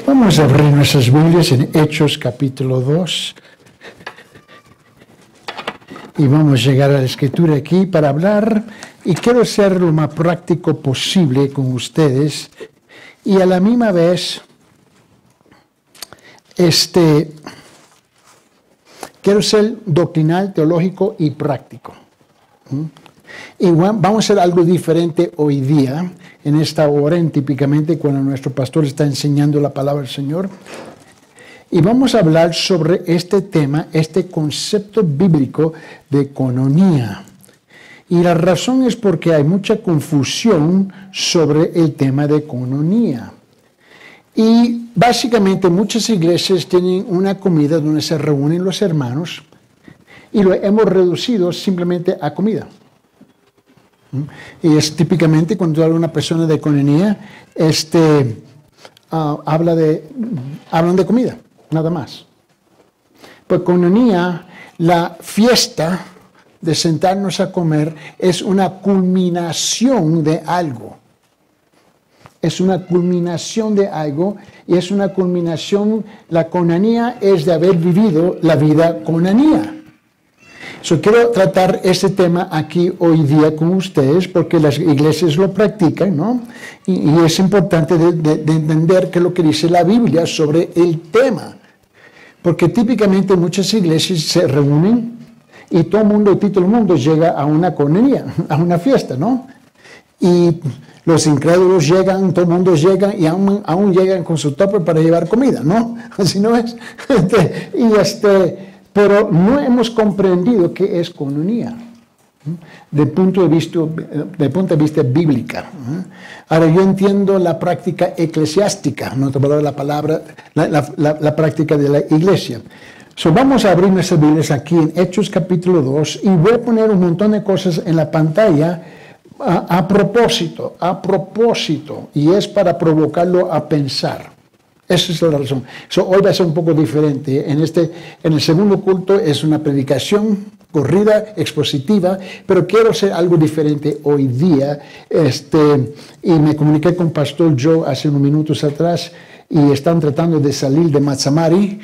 Vamos a abrir nuestras Biblias en Hechos capítulo 2 y vamos a llegar a la escritura aquí para hablar, y quiero ser lo más práctico posible con ustedes y a la misma vez quiero ser doctrinal, teológico y práctico. Y vamos a hacer algo diferente hoy día, en esta hora, típicamente cuando nuestro pastor está enseñando la palabra del Señor. Y vamos a hablar sobre este tema, este concepto bíblico de coinonía. Y la razón es porque hay mucha confusión sobre el tema de coinonía. Y básicamente muchas iglesias tienen una comida donde se reúnen los hermanos y lo hemos reducido simplemente a comida. Y es típicamente cuando habla una persona de coinonía, hablan de comida, nada más. Pues coinonía, la fiesta de sentarnos a comer, es una culminación de algo. Es una culminación de algo y es una culminación, la coinonía es de haber vivido la vida coinonía. Quiero tratar este tema aquí hoy día con ustedes porque las iglesias lo practican, ¿no? Y es importante de entender qué es lo que dice la Biblia sobre el tema. Porque típicamente muchas iglesias se reúnen y todo el mundo llega a una coinonía, a una fiesta, ¿no? Y los incrédulos llegan, todo el mundo llega y aún llegan con su tupper para llevar comida, ¿no? Así no es. Pero no hemos comprendido qué es coinonía, desde punto de vista bíblica. Ahora, yo entiendo la práctica eclesiástica, no te voy a dar la práctica de la iglesia. Vamos a abrir nuestras Biblias aquí en Hechos capítulo 2 y voy a poner un montón de cosas en la pantalla a propósito, y es para provocarlo a pensar. Esa es la razón. Hoy va a ser un poco diferente. En el segundo culto es una predicación corrida, expositiva, pero quiero hacer algo diferente hoy día. Y me comuniqué con Pastor Joe hace unos minutos atrás y están tratando de salir de Matsamari,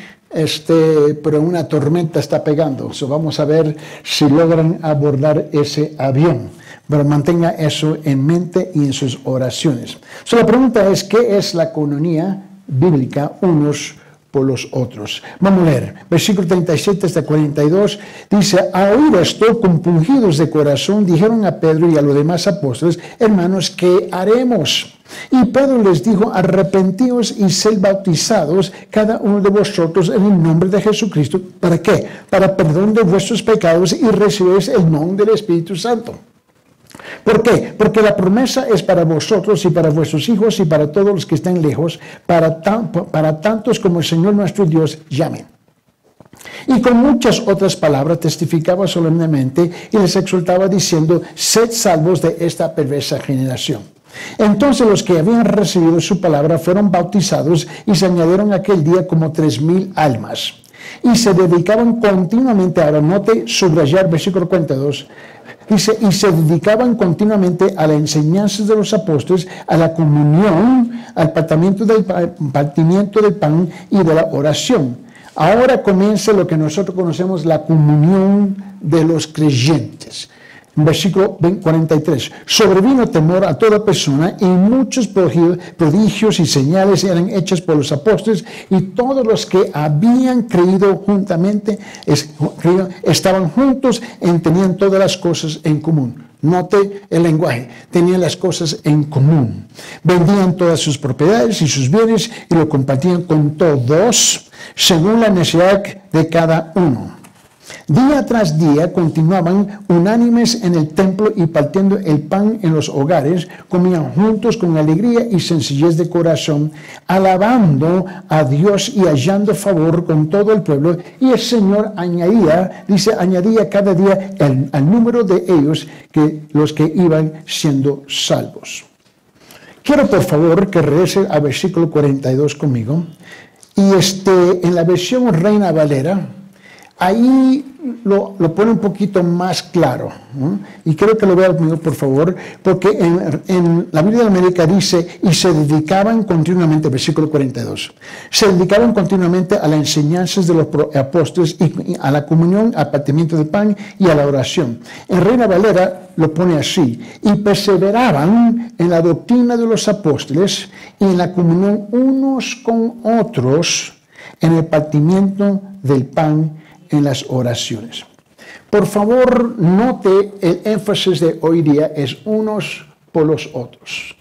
pero una tormenta está pegando. Vamos a ver si logran abordar ese avión. Pero mantenga eso en mente y en sus oraciones. La pregunta es, ¿qué es la coinonía bíblica unos por los otros? Vamos a leer, versículo 37 hasta 42, dice: a oír esto, compungidos de corazón, dijeron a Pedro y a los demás apóstoles: hermanos, ¿qué haremos? Y Pedro les dijo: arrepentíos y sed bautizados cada uno de vosotros en el nombre de Jesucristo. ¿Para qué? Para perdón de vuestros pecados y recibiréis el don del Espíritu Santo. ¿Por qué? Porque la promesa es para vosotros y para vuestros hijos y para todos los que estén lejos, para tantos como el Señor nuestro Dios llamen. Y con muchas otras palabras testificaba solemnemente y les exhortaba diciendo: sed salvos de esta perversa generación. Entonces los que habían recibido su palabra fueron bautizados y se añadieron aquel día como 3,000 almas. Y se dedicaban continuamente, ahora note subrayar versículo 42, dice: y se dedicaban continuamente a la enseñanza de los apóstoles, a la comunión, al partimiento del pan y de la oración. Ahora comienza lo que nosotros conocemos, la comunión de los creyentes. Versículo 43, sobrevino temor a toda persona y muchos prodigios y señales eran hechas por los apóstoles, y todos los que habían creído juntamente estaban juntos y tenían todas las cosas en común. Note el lenguaje, tenían las cosas en común. Vendían todas sus propiedades y sus bienes y lo compartían con todos según la necesidad de cada uno. Día tras día continuaban unánimes en el templo y partiendo el pan en los hogares, comían juntos con alegría y sencillez de corazón, alabando a Dios y hallando favor con todo el pueblo. Y el Señor añadía cada día al número de ellos que los que iban siendo salvos. Quiero por favor que regrese al versículo 42 conmigo. Y en la versión Reina Valera, ahí lo pone un poquito más claro, ¿no? Y quiero que lo vean conmigo, por favor, porque en la Biblia de América dice, y se dedicaban continuamente, versículo 42, se dedicaban continuamente a las enseñanzas de los apóstoles y a la comunión, al partimiento del pan y a la oración. En Reina Valera lo pone así, y perseveraban en la doctrina de los apóstoles y en la comunión unos con otros, en el partimiento del pan, en las oraciones. Por favor, note el énfasis de hoy día es unos por los otros.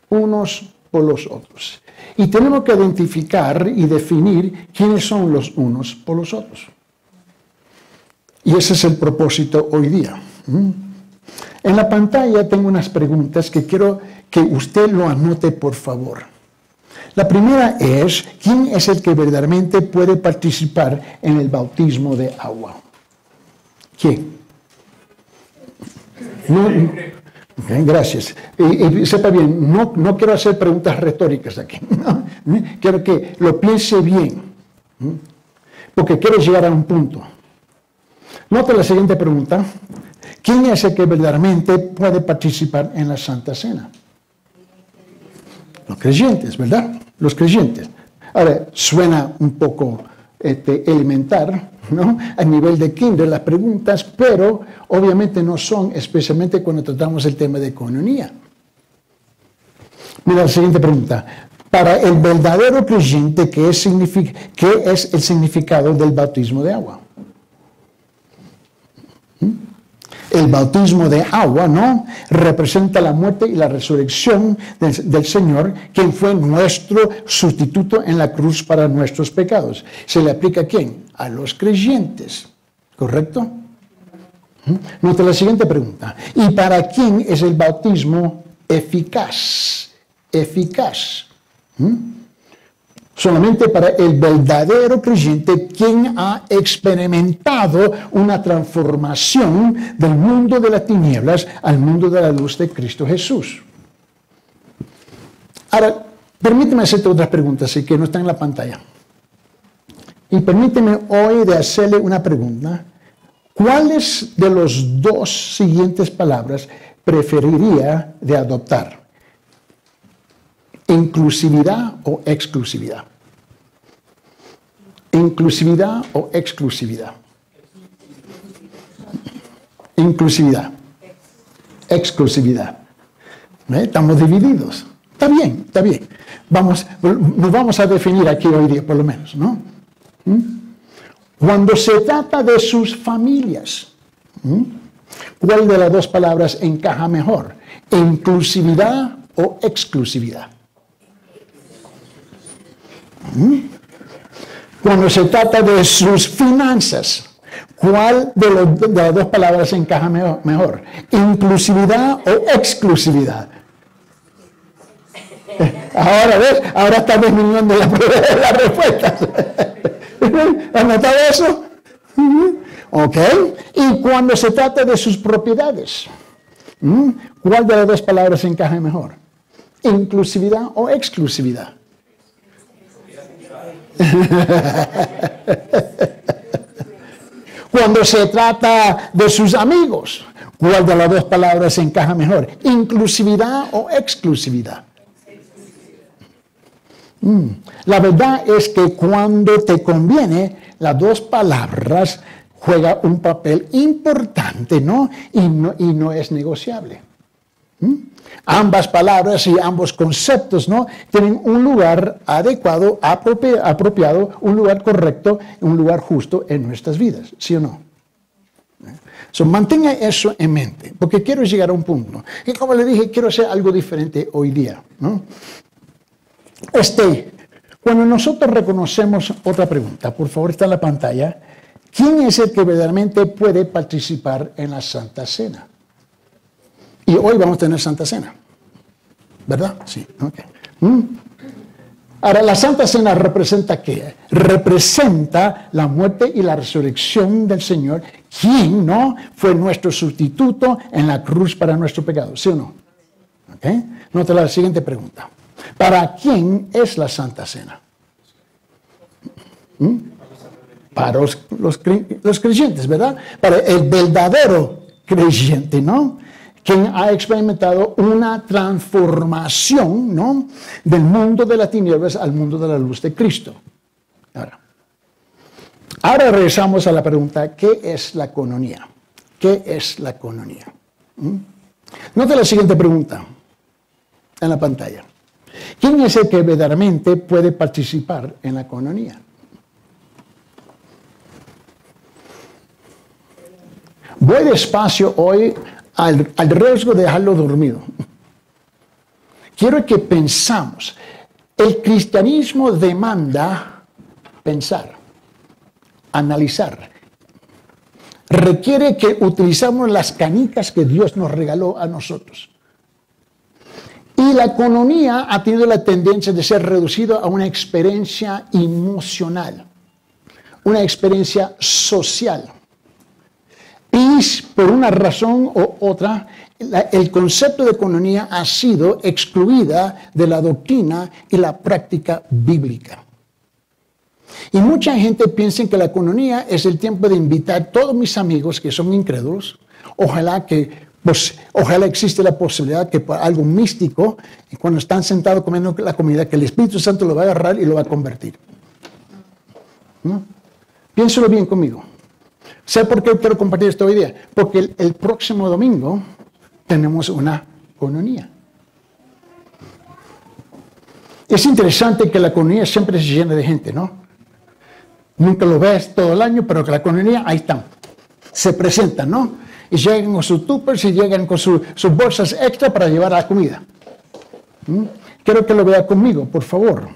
Unos por los otros. Y tenemos que identificar y definir quiénes son los unos por los otros. Y ese es el propósito hoy día. En la pantalla tengo unas preguntas que quiero que usted lo anote, por favor. La primera es, ¿quién es el que verdaderamente puede participar en el bautismo de agua? ¿Quién? No, okay, gracias. Y sepa bien, no quiero hacer preguntas retóricas aquí. ¿No? Quiero que lo piense bien, porque quiero llegar a un punto. Nota la siguiente pregunta. ¿Quién es el que verdaderamente puede participar en la Santa Cena? Los creyentes, ¿verdad? Los creyentes. Ahora, suena un poco elemental, ¿no? A nivel de kinder las preguntas, pero obviamente no son, especialmente cuando tratamos el tema de coinonía. Mira la siguiente pregunta. Para el verdadero creyente, ¿qué es el significado del bautismo de agua? El bautismo de agua, ¿no? Representa la muerte y la resurrección del Señor, quien fue nuestro sustituto en la cruz para nuestros pecados. ¿Se le aplica a quién? A los creyentes, ¿correcto? Nota la siguiente pregunta. ¿Y para quién es el bautismo eficaz? Eficaz. Solamente para el verdadero creyente, quien ha experimentado una transformación del mundo de las tinieblas al mundo de la luz de Cristo Jesús. Ahora, permíteme hacerte otras preguntas, que no están en la pantalla. Y permíteme hoy de hacerle una pregunta. ¿Cuáles de las dos siguientes palabras preferiría de adoptar? ¿Inclusividad o exclusividad? ¿Inclusividad o exclusividad? Inclusividad. Exclusividad. Estamos divididos. Está bien, está bien. Nos vamos a definir aquí hoy día, por lo menos, ¿no? Cuando se trata de sus familias, ¿cuál de las dos palabras encaja mejor? ¿Inclusividad o exclusividad? Cuando se trata de sus finanzas, ¿cuál de las dos palabras encaja mejor? ¿Inclusividad o exclusividad? Ahora, ¿ves? Ahora está disminuyendo la respuesta. ¿Has notado eso? Ok. Y cuando se trata de sus propiedades, ¿cuál de las dos palabras encaja mejor? ¿Inclusividad o exclusividad? Cuando se trata de sus amigos, ¿cuál de las dos palabras encaja mejor? ¿Inclusividad o exclusividad? La verdad es que cuando te conviene, las dos palabras juegan un papel importante, ¿no? Y no es negociable. Ambas palabras y ambos conceptos, ¿no? Tienen un lugar adecuado, apropiado, un lugar correcto, un lugar justo en nuestras vidas, ¿sí o no? Mantenga eso en mente, porque quiero llegar a un punto. Y como le dije, quiero hacer algo diferente hoy día, ¿no? Cuando nosotros reconocemos, otra pregunta, por favor, está en la pantalla. ¿Quién es el que verdaderamente puede participar en la Santa Cena? Y hoy vamos a tener Santa Cena, ¿verdad? Sí, ok. Ahora, la Santa Cena representa ¿qué? Representa la muerte y la resurrección del Señor, quien, ¿no?, fue nuestro sustituto en la cruz para nuestro pecado, ¿sí o no? Ok. Nota la siguiente pregunta. ¿Para quién es la Santa Cena? para los creyentes, ¿verdad? Para el verdadero creyente, ¿no? Quien ha experimentado una transformación, ¿no? Del mundo de las tinieblas al mundo de la luz de Cristo. Ahora regresamos a la pregunta, ¿qué es la coinonía? ¿Qué es la coinonía? Note la siguiente pregunta en la pantalla. ¿Quién es el que verdaderamente puede participar en la coinonía? Voy despacio hoy al riesgo de dejarlo dormido. Quiero que pensamos. El cristianismo demanda pensar, analizar. Requiere que utilicemos las canicas que Dios nos regaló a nosotros. Y la coinonía ha tenido la tendencia de ser reducido a una experiencia emocional, una experiencia social. Y por una razón u otra, el concepto de coinonía ha sido excluida de la doctrina y la práctica bíblica. Y mucha gente piensa que la coinonía es el tiempo de invitar a todos mis amigos que son incrédulos. Ojalá existe la posibilidad que por algo místico, cuando están sentados comiendo la comida, que el Espíritu Santo lo va a agarrar y lo va a convertir. ¿No? Piénselo bien conmigo. ¿Sabe por qué quiero compartir esto hoy día? Porque el próximo domingo tenemos una coinonía. Es interesante que la coinonía siempre se llena de gente, ¿no? Nunca lo ves todo el año, pero que la coinonía, ahí están. Se presentan, ¿no? Y llegan con sus tuppers y llegan con sus bolsas extra para llevar la comida. Quiero que lo vea conmigo, por favor.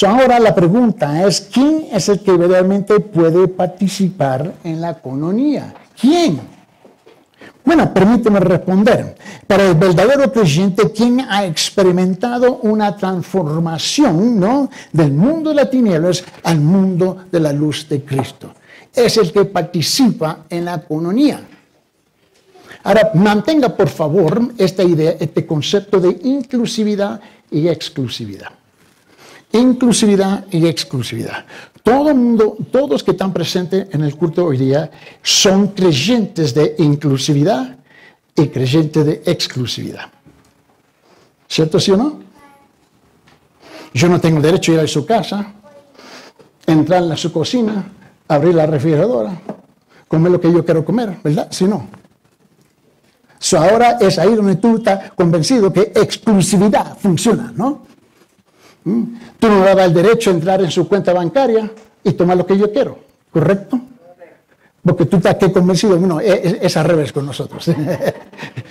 Ahora la pregunta es, ¿quién es el que verdaderamente puede participar en la coinonía? ¿Quién? Bueno, permíteme responder. Para el verdadero creyente, ¿quién ha experimentado una transformación, ¿no? Del mundo de las tinieblas al mundo de la luz de Cristo? Es el que participa en la coinonía. Ahora, mantenga por favor esta idea, este concepto de inclusividad y exclusividad. Inclusividad y exclusividad. Todo el mundo, todos que están presentes en el culto hoy día son creyentes de inclusividad y creyentes de exclusividad. ¿Cierto, sí o no? Yo no tengo derecho a ir a su casa, entrar en su cocina, abrir la refrigeradora, comer lo que yo quiero comer, ¿verdad? Si no. Ahora es ahí donde tú estás convencido que exclusividad funciona, ¿no? Tú no me das el derecho a entrar en su cuenta bancaria y tomar lo que yo quiero, ¿correcto? Porque tú estás convencido, no, es al revés con nosotros.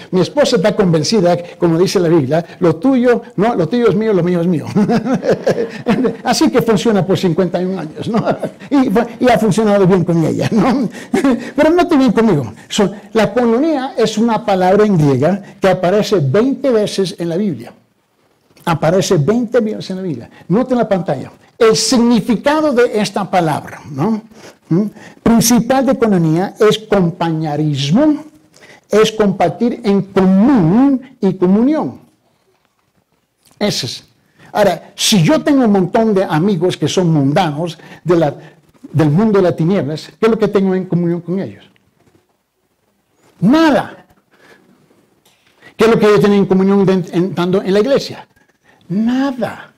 Mi esposa está convencida, como dice la Biblia, lo tuyo es mío, lo mío es mío. Así que funciona por 51 años, ¿no? Y ha funcionado bien con ella, ¿no? Pero no te bien conmigo. La coinonía es una palabra en griega que aparece 20 veces en la Biblia. Aparece 20 veces en la Biblia. Noten la pantalla. El significado de esta palabra, ¿no? Principal de coinonía es compañerismo, es compartir en común y comunión. Ese es. Ahora, si yo tengo un montón de amigos que son mundanos del mundo de las tinieblas, ¿qué es lo que tengo en comunión con ellos? Nada. ¿Qué es lo que yo tengo en comunión estando en la iglesia? Nada.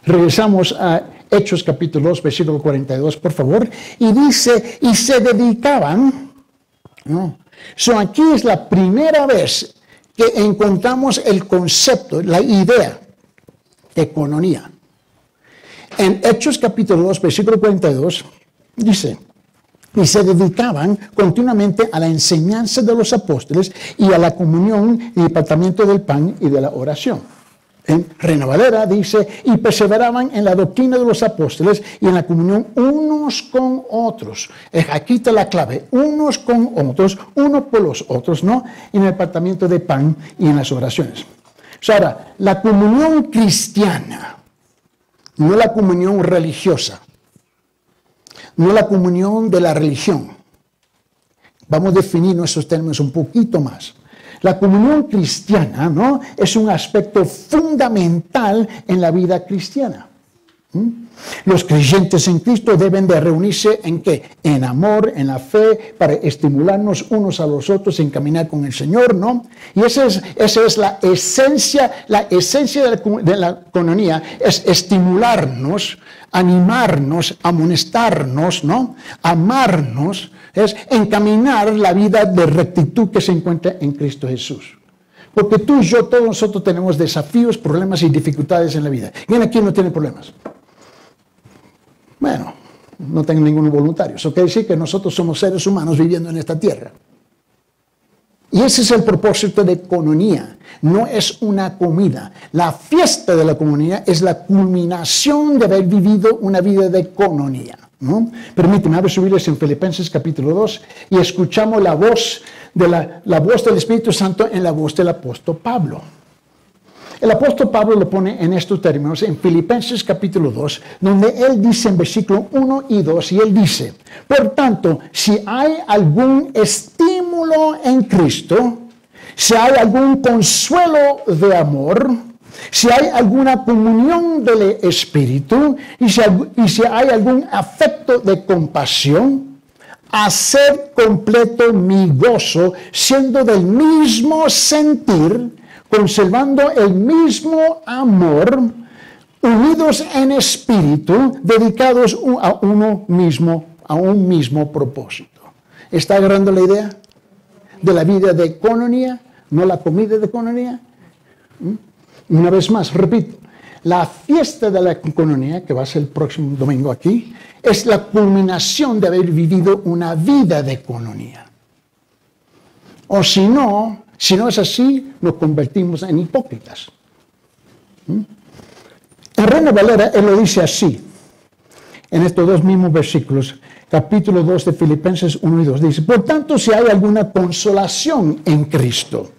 Regresamos a Hechos capítulo 2, versículo 42, por favor. Y dice, y se dedicaban, ¿no? Aquí es la primera vez que encontramos el concepto, la idea de coinonía. En Hechos capítulo 2, versículo 42, dice, y se dedicaban continuamente a la enseñanza de los apóstoles y a la comunión y el partimiento del pan y de la oración. En Reina Valera dice, y perseveraban en la doctrina de los apóstoles y en la comunión unos con otros. Aquí está la clave, unos con otros, unos por los otros, ¿no? En el partimiento de pan y en las oraciones. Ahora, la comunión cristiana, no la comunión religiosa, no la comunión de la religión. Vamos a definir nuestros términos un poquito más. La comunión cristiana, ¿no? Es un aspecto fundamental en la vida cristiana. Los creyentes en Cristo deben de reunirse ¿en qué? En amor, en la fe, para estimularnos unos a los otros en caminar con el Señor, ¿no? Y esa es la esencia de la coinonía, es estimularnos, animarnos, amonestarnos, ¿no? Amarnos, es encaminar la vida de rectitud que se encuentra en Cristo Jesús. Porque tú y yo, todos nosotros tenemos desafíos, problemas y dificultades en la vida. ¿Quién aquí no tiene problemas? Bueno, no tengo ningún voluntario. Eso quiere decir que nosotros somos seres humanos viviendo en esta tierra. Y ese es el propósito de coinonía. No es una comida. La fiesta de la coinonía es la culminación de haber vivido una vida de coinonía, ¿no? Permíteme, abre su Biblia en Filipenses capítulo 2 y escuchamos la voz del Espíritu Santo en la voz del apóstol Pablo. El apóstol Pablo lo pone en estos términos en Filipenses capítulo 2, donde él dice en versículo 1 y 2, y él dice: por tanto, si hay algún estímulo en Cristo, si hay algún consuelo de amor, si hay alguna comunión del Espíritu, y si hay algún afecto de compasión, hacer completo mi gozo, siendo del mismo sentir, conservando el mismo amor, unidos en espíritu, dedicados a un mismo propósito. ¿Está agarrando la idea de la vida de coinonía, no la comida de coinonía? Una vez más, repito, la fiesta de la coinonía, que va a ser el próximo domingo aquí, es la culminación de haber vivido una vida de coinonía. O si no es así, nos convertimos en hipócritas. En Reina Valera, él lo dice así, en estos dos mismos versículos, capítulo 2 de Filipenses 1 y 2, dice: por tanto, si hay alguna consolación en Cristo,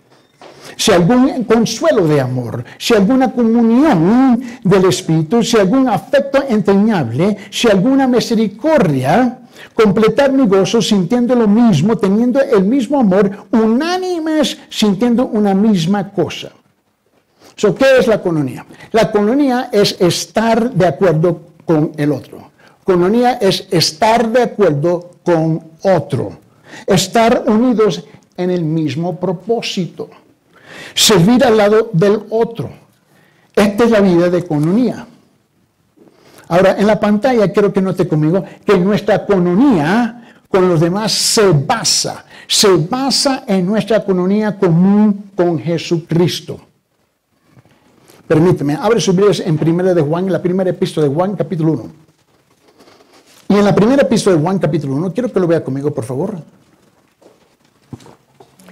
si algún consuelo de amor, si alguna comunión del Espíritu, si algún afecto entrañable, si alguna misericordia, completar mi gozo sintiendo lo mismo, teniendo el mismo amor, unánimes sintiendo una misma cosa. ¿Qué es la coinonía? La coinonía es estar de acuerdo con el otro. Coinonía es estar de acuerdo con otro. Estar unidos en el mismo propósito. Servir al lado del otro. Esta es la vida de coinonía. Ahora, en la pantalla quiero que note conmigo que nuestra coinonía con los demás se basa en nuestra coinonía común con Jesucristo. Permíteme, abre sus Biblias en Primera de Juan, la primera epístola de Juan, capítulo 1. Y en la primera epístola de Juan, capítulo 1, quiero que lo vea conmigo, por favor.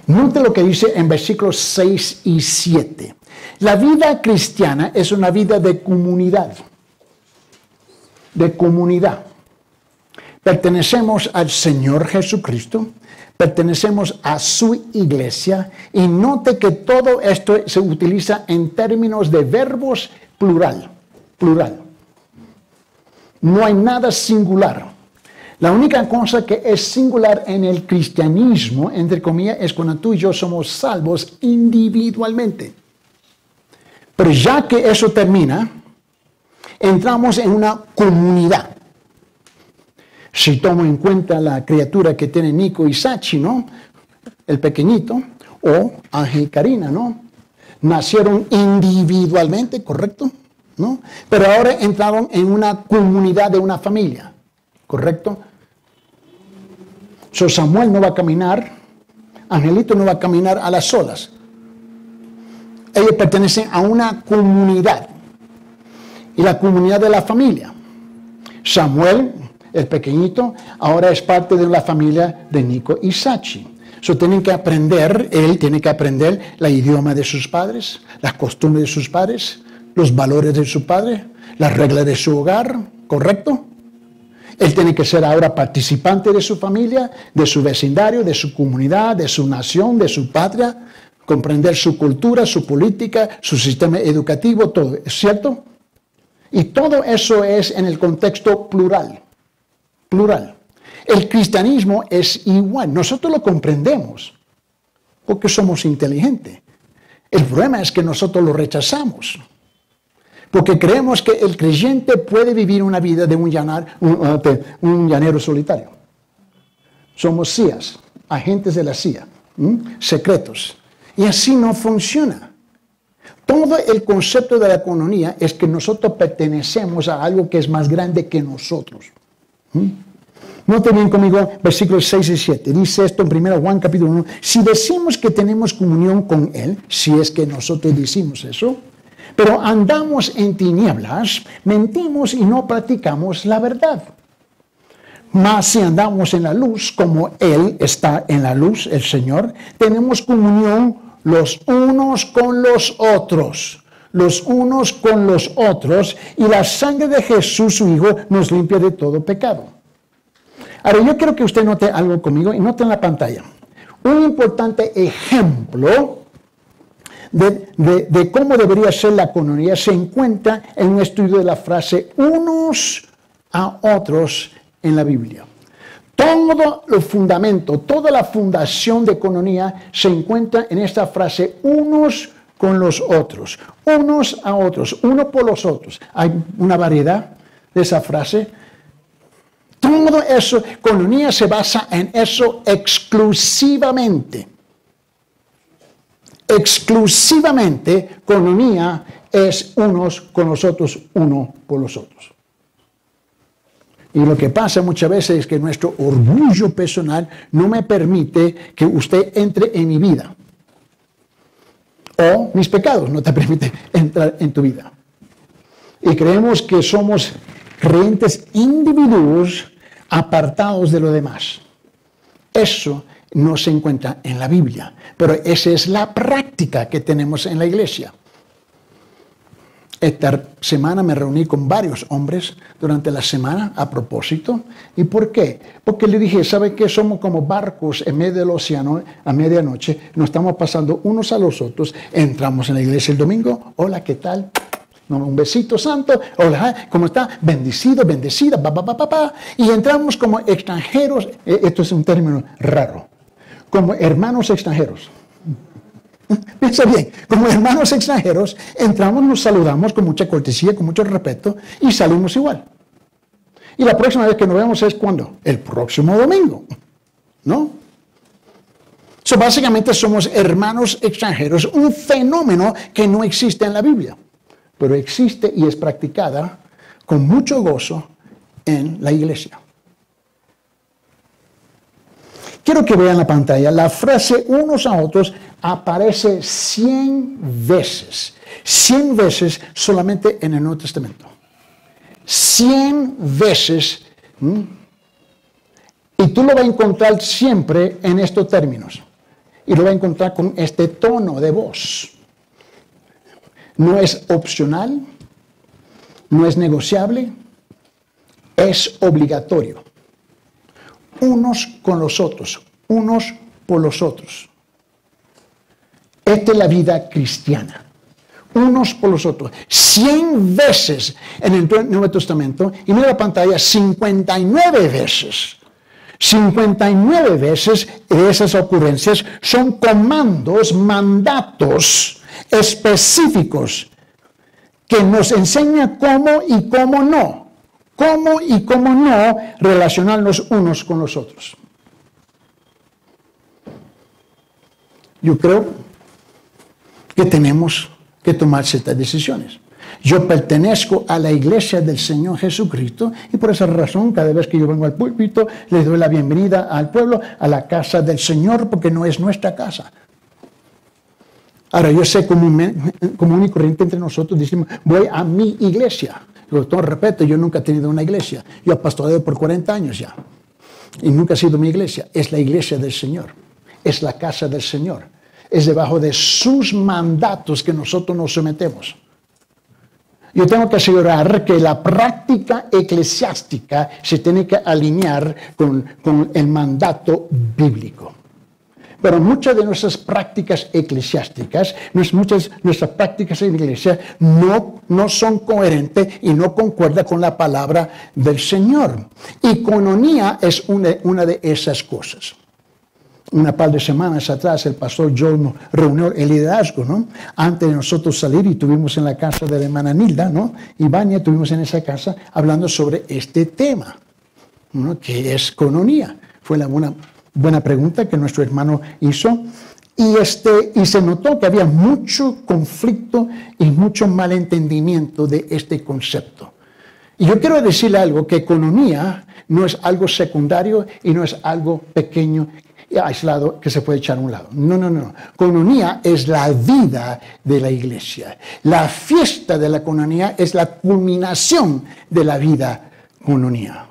Note lo que dice en versículos 6 y 7. La vida cristiana es una vida de comunidad. De comunidad. Pertenecemos al Señor Jesucristo, pertenecemos a su iglesia, y note que todo esto se utiliza en términos de verbos plural. No hay nada singular. La única cosa que es singular en el cristianismo, entre comillas, es cuando tú y yo somos salvos individualmente. Pero ya que eso termina, entramos en una comunidad. Si tomo en cuenta la criatura que tiene Nico y Sachi, ¿no? El pequeñito, o Ángel y Karina, ¿no? Nacieron individualmente, ¿correcto? ¿No? Pero ahora entraron en una comunidad de una familia, ¿correcto? Samuel no va a caminar, Angelito no va a caminar a las solas. Ellos pertenecen a una comunidad. Y la comunidad de la familia. Samuel, el pequeñito, ahora es parte de la familia de Nico y Sachi. Él tiene que aprender el idioma de sus padres, las costumbres de sus padres, los valores de su padre, las reglas de su hogar, ¿correcto? Él tiene que ser ahora participante de su familia, de su vecindario, de su comunidad, de su nación, de su patria, comprender su cultura, su política, su sistema educativo, todo, ¿es cierto? Y todo eso es en el contexto plural. El cristianismo es igual. Nosotros lo comprendemos porque somos inteligentes. El problema es que nosotros lo rechazamos. Porque creemos que el creyente puede vivir una vida de un llanero solitario. Somos CIAs, agentes de la CIA, secretos. Y así no funciona. Todo el concepto de la coinonía es que nosotros pertenecemos a algo que es más grande que nosotros. Noten bien conmigo versículos 6 y 7. Dice esto en 1 Juan capítulo 1. Si decimos que tenemos comunión con Él, si es que nosotros decimos eso, pero andamos en tinieblas, mentimos y no practicamos la verdad. Mas si andamos en la luz, como Él está en la luz, el Señor, tenemos comunión los unos con los otros. Los unos con los otros, y la sangre de Jesús, su Hijo, nos limpia de todo pecado. Ahora, yo quiero que usted note algo conmigo, y note en la pantalla. Un importante ejemplo de cómo debería ser la coinonía se encuentra en un estudio de la frase unos a otros en la Biblia. Todo el fundamento, toda la fundación de coinonía se encuentra en esta frase unos con los otros, unos a otros, uno por los otros. Hay una variedad de esa frase. Todo eso, coinonía se basa en eso exclusivamente. Exclusivamente, coinonía es unos con los otros, uno por los otros. Y lo que pasa muchas veces es que nuestro orgullo personal no me permite que usted entre en mi vida. O mis pecados no te permiten entrar en tu vida. Y creemos que somos creyentes individuos apartados de lo demás. Eso no se encuentra en la Biblia, pero esa es la práctica que tenemos en la iglesia. Esta semana me reuní con varios hombres durante la semana a propósito. ¿Y por qué? Porque le dije, ¿sabe qué? Somos como barcos en medio del océano a medianoche, nos estamos pasando unos a los otros, entramos en la iglesia el domingo, hola, ¿qué tal? Un besito santo, hola, ¿cómo está? Bendecido, bendecida, y entramos como extranjeros, esto es un término raro, como hermanos extranjeros. Piensa bien, como hermanos extranjeros, entramos, nos saludamos con mucha cortesía, con mucho respeto y salimos igual. Y la próxima vez que nos vemos es ¿cuándo? El próximo domingo, ¿no? Básicamente somos hermanos extranjeros, un fenómeno que no existe en la Biblia, pero existe y es practicada con mucho gozo en la iglesia. Quiero que vean la pantalla, la frase unos a otros aparece 100 veces. 100 veces solamente en el Nuevo Testamento. 100 veces. Y tú lo vas a encontrar siempre en estos términos. Y lo vas a encontrar con este tono de voz. No es opcional, no es negociable, es obligatorio. Unos con los otros, unos por los otros. Esta es la vida cristiana. Unos por los otros. 100 veces en el Nuevo Testamento, y mira la pantalla, 59 veces. 59 veces de esas ocurrencias son comandos, mandatos específicos que nos enseñan cómo y cómo no. Cómo y cómo no relacionarnos unos con los otros. Yo creo que tenemos que tomar ciertas decisiones. Yo pertenezco a la iglesia del Señor Jesucristo y por esa razón cada vez que yo vengo al púlpito le doy la bienvenida al pueblo, a la casa del Señor, porque no es nuestra casa. Ahora yo sé común y corriente entre nosotros decimos voy a mi iglesia. Con todo respeto, yo nunca he tenido una iglesia. Yo he pastoreado por 40 años ya. Y nunca ha sido mi iglesia. Es la iglesia del Señor. Es la casa del Señor. Es debajo de sus mandatos que nosotros nos sometemos. Yo tengo que asegurar que la práctica eclesiástica se tiene que alinear con el mandato bíblico. Pero muchas de nuestras prácticas eclesiásticas, muchas de nuestras prácticas en la iglesia no son coherentes y no concuerdan con la palabra del Señor. Y coinonía es una de esas cosas. Una par de semanas atrás el pastor Joe nos reunió el liderazgo, ¿no? Antes de nosotros salir, y tuvimos en la casa de la hermana Nilda, ¿no? Y Vania, tuvimos en esa casa hablando sobre este tema, ¿no? Que es coinonía. Fue una buena pregunta que nuestro hermano hizo. Y se notó que había mucho conflicto y mucho malentendimiento de este concepto. Y yo quiero decirle algo, que coinonía no es algo secundario y no es algo pequeño y aislado que se puede echar a un lado. No, no, no. Coinonía es la vida de la iglesia. La fiesta de la coinonía es la culminación de la vida coinonía.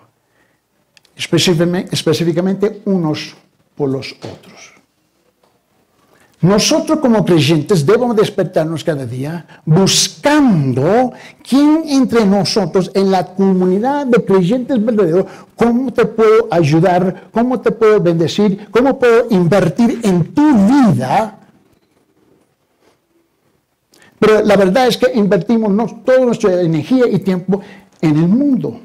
Específicamente unos por los otros. Nosotros como creyentes debemos despertarnos cada día buscando quién entre nosotros en la comunidad de creyentes verdaderos, cómo te puedo ayudar, cómo te puedo bendecir, cómo puedo invertir en tu vida. Pero la verdad es que invertimos toda nuestra energía y tiempo en el mundo.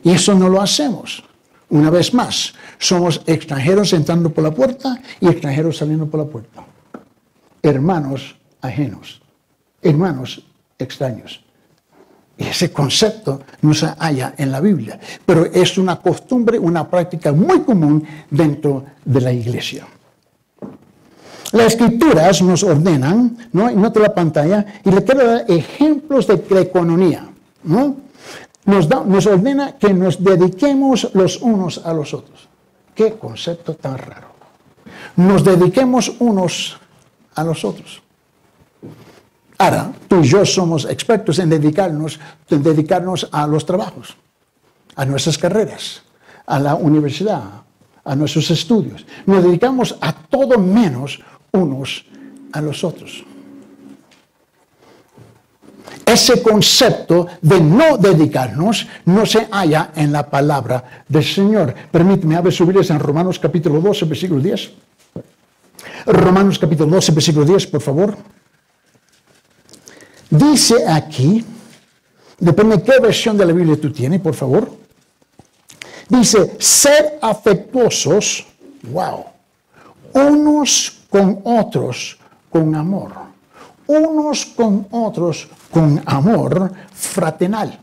Y eso no lo hacemos. Una vez más, somos extranjeros entrando por la puerta y extranjeros saliendo por la puerta. Hermanos ajenos, hermanos extraños. Y ese concepto no se halla en la Biblia, pero es una costumbre, una práctica muy común dentro de la iglesia. Las escrituras nos ordenan, ¿no? Nota la pantalla, y le quiero dar ejemplos de coinonía, ¿no? Nos ordena que nos dediquemos los unos a los otros. Qué concepto tan raro. Nos dediquemos unos a los otros. Ahora, tú y yo somos expertos en dedicarnos a los trabajos, a nuestras carreras, a la universidad, a nuestros estudios. Nos dedicamos a todo menos unos a los otros. Ese concepto de no dedicarnos no se halla en la palabra del Señor. Permíteme, abre su Biblia en Romanos capítulo 12, versículo 10. Romanos capítulo 12, versículo 10, por favor. Dice aquí, depende de qué versión de la Biblia tú tienes, por favor. Dice, ser afectuosos, unos con otros con amor. Unos con otros con amor fraternal.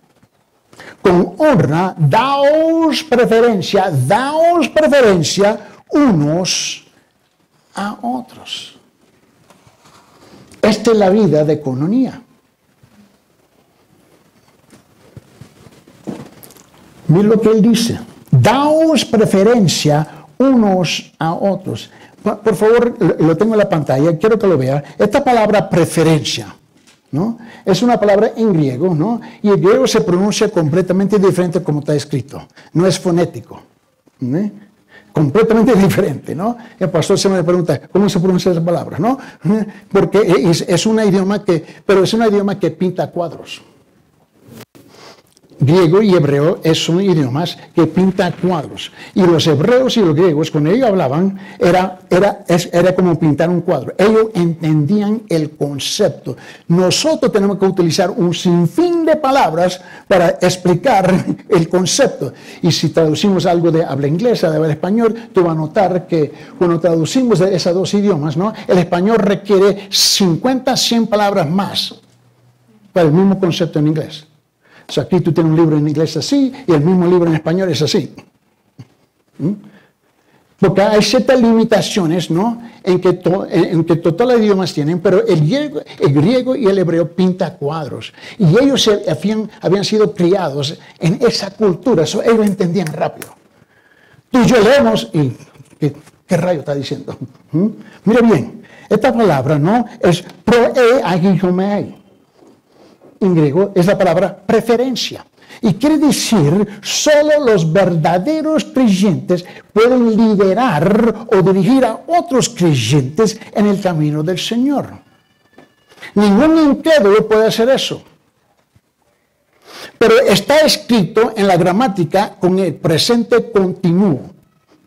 Con honra, daos preferencia unos a otros. Esta es la vida de coinonía. Mira lo que él dice. Daos preferencia unos a otros. Por favor, lo tengo en la pantalla, quiero que lo vea. Esta palabra preferencia, ¿no? Es una palabra en griego, ¿no? Y el griego se pronuncia completamente diferente como está escrito. No es fonético, ¿no? Completamente diferente, ¿no? El pastor se me pregunta, ¿cómo se pronuncia esa palabra, no? Porque es un idioma que pinta cuadros. Griego y hebreo son idiomas que pintan cuadros. Y los hebreos y los griegos, cuando ellos hablaban, era como pintar un cuadro. Ellos entendían el concepto. Nosotros tenemos que utilizar un sinfín de palabras para explicar el concepto. Y si traducimos algo de habla inglesa, de habla español, tú vas a notar que cuando traducimos de esos dos idiomas, ¿no? El español requiere 50, 100 palabras más para el mismo concepto en inglés. O sea, aquí tú tienes un libro en inglés así y el mismo libro en español es así. Porque hay ciertas limitaciones, ¿no? En que todos los idiomas tienen, pero el griego y el hebreo pintan cuadros. Y ellos habían sido criados en esa cultura, eso ellos entendían rápido. Tú y yo leemos y ¿qué rayo está diciendo? Mira bien, esta palabra, ¿no? Es proe-agihomai. En griego es la palabra preferencia. Y quiere decir, solo los verdaderos creyentes pueden liderar o dirigir a otros creyentes en el camino del Señor. Ningún incrédulo puede hacer eso. Pero está escrito en la gramática con el presente continuo,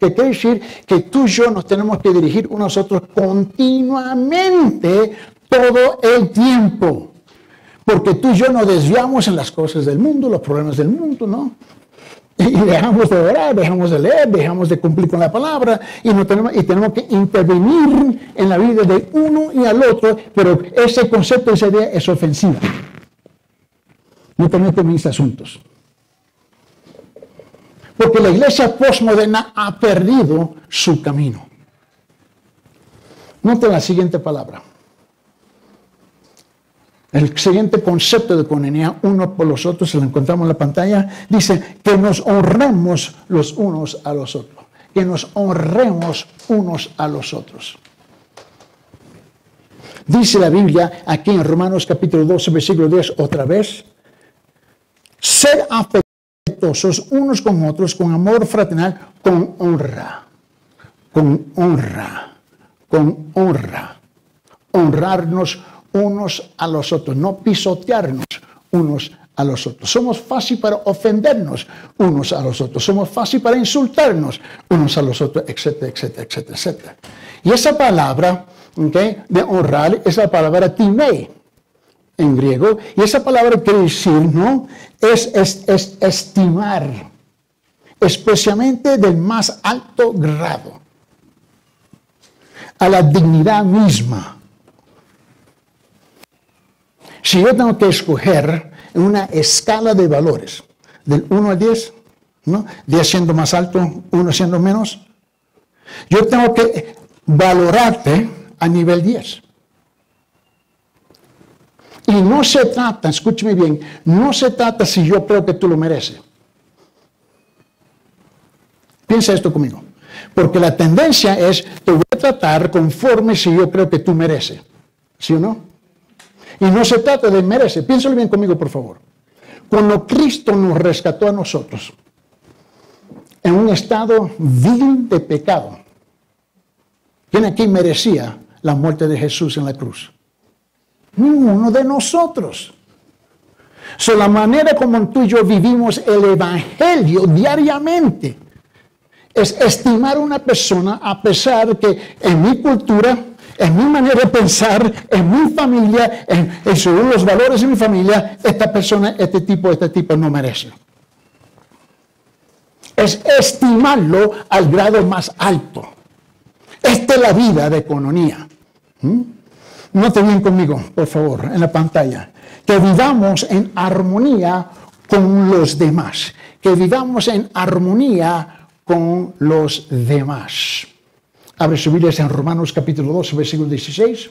que quiere decir que tú y yo nos tenemos que dirigir unos a otros continuamente todo el tiempo. Porque tú y yo nos desviamos en las cosas del mundo, los problemas del mundo, ¿no? Y dejamos de orar, dejamos de leer, dejamos de cumplir con la palabra y tenemos que intervenir en la vida de uno y al otro, pero ese concepto, esa idea es ofensiva. No te metes en mis asuntos. Porque la iglesia postmoderna ha perdido su camino. Note la siguiente palabra. El siguiente concepto de coinonía, uno por los otros, se lo encontramos en la pantalla, dice que nos honremos los unos a los otros. Que nos honremos unos a los otros. Dice la Biblia aquí en Romanos capítulo 12, versículo 10, otra vez, ser afectuosos unos con otros, con amor fraternal, con honra. Con honra. Con honra. Honrarnos unos a los otros, no pisotearnos unos a los otros. Somos fácil para ofendernos unos a los otros, somos fácil para insultarnos unos a los otros, etcétera, etcétera, etcétera, etcétera. Y esa palabra, ¿okay?, de honrar es la palabra timei en griego, y esa palabra quiere decir, ¿no?, es estimar, especialmente del más alto grado, a la dignidad misma. Si yo tengo que escoger en una escala de valores, del 1 al 10, ¿no?, 10 siendo más alto, 1 siendo menos, yo tengo que valorarte a nivel 10. Y no se trata, escúcheme bien, no se trata si yo creo que tú lo mereces. Piensa esto conmigo. Porque la tendencia es, te voy a tratar conforme si yo creo que tú mereces. ¿Sí o no? Y no se trata de merece. Piénsalo bien conmigo, por favor. Cuando Cristo nos rescató a nosotros en un estado vil de pecado, ¿quién aquí merecía la muerte de Jesús en la cruz? Ninguno de nosotros. La manera como tú y yo vivimos el evangelio diariamente es estimar a una persona a pesar de que en mi cultura, en mi manera de pensar, en mi familia, según los valores de mi familia, esta persona, este tipo no merece. Es estimarlo al grado más alto. Esta es la vida de coinonía. Note bien conmigo, por favor, en la pantalla. Que vivamos en armonía con los demás. Que vivamos en armonía con los demás. Abre su Biblia en Romanos capítulo 12, versículo 16.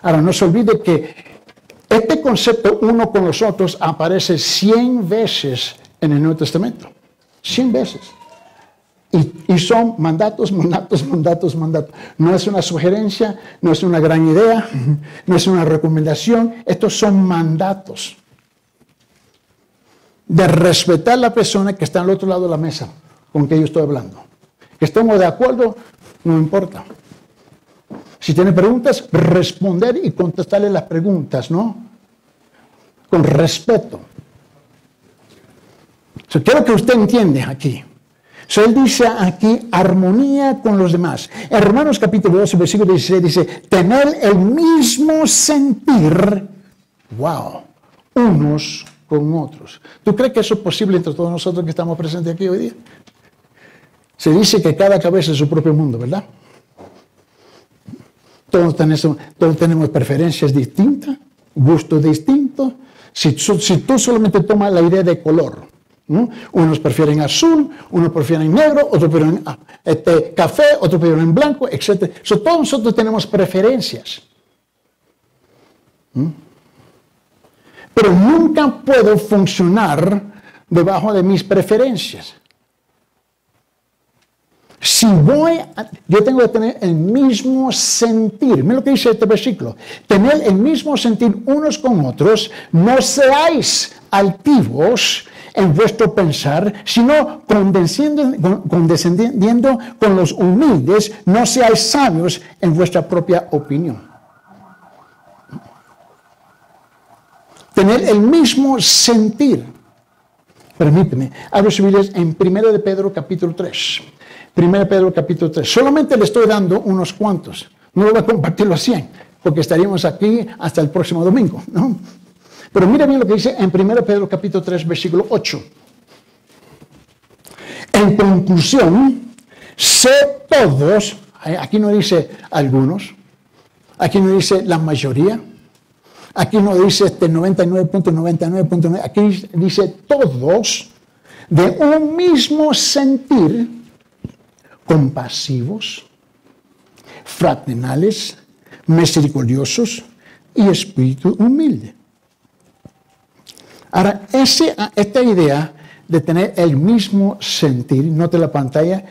Ahora, no se olvide que este concepto uno con los otros aparece 100 veces en el Nuevo Testamento. 100 veces. Y son mandatos, mandatos, mandatos, mandatos. No es una sugerencia, no es una gran idea, no es una recomendación. Estos son mandatos de respetar a la persona que está al otro lado de la mesa con que yo estoy hablando. Que estemos de acuerdo, no importa. Si tiene preguntas, responder y contestarle las preguntas, ¿no? Con respeto. Quiero que usted entienda aquí. Él dice aquí, armonía con los demás. En Romanos capítulo 12, versículo 16 dice, tener el mismo sentir, wow, unos con otros. ¿Tú crees que eso es posible entre todos nosotros que estamos presentes aquí hoy día? Se dice que cada cabeza es su propio mundo, ¿verdad? Todos tenemos preferencias distintas, gustos distintos. Si tú solamente tomas la idea de color, unos prefieren azul, unos prefieren negro, otros prefieren café, otros prefieren en blanco, etc. Todos nosotros tenemos preferencias. Pero nunca puedo funcionar debajo de mis preferencias. Yo tengo que tener el mismo sentir. Mira lo que dice este versículo. Tener el mismo sentir unos con otros, no seáis altivos en vuestro pensar, sino condescendiendo con los humildes, no seáis sabios en vuestra propia opinión. Tener el mismo sentir. Permíteme, abro su Biblia en 1 de Pedro capítulo 3. 1 Pedro capítulo 3. Solamente le estoy dando unos cuantos. No lo voy a compartir los 100, porque estaríamos aquí hasta el próximo domingo, ¿no? Pero mira bien lo que dice en 1 Pedro capítulo 3, versículo 8. En conclusión, sé todos, aquí no dice algunos, aquí no dice la mayoría, aquí no dice 99.99.9, aquí dice todos de un mismo sentir, compasivos, fraternales, misericordiosos y espíritu humilde. Ahora, esta idea de tener el mismo sentir, note la pantalla,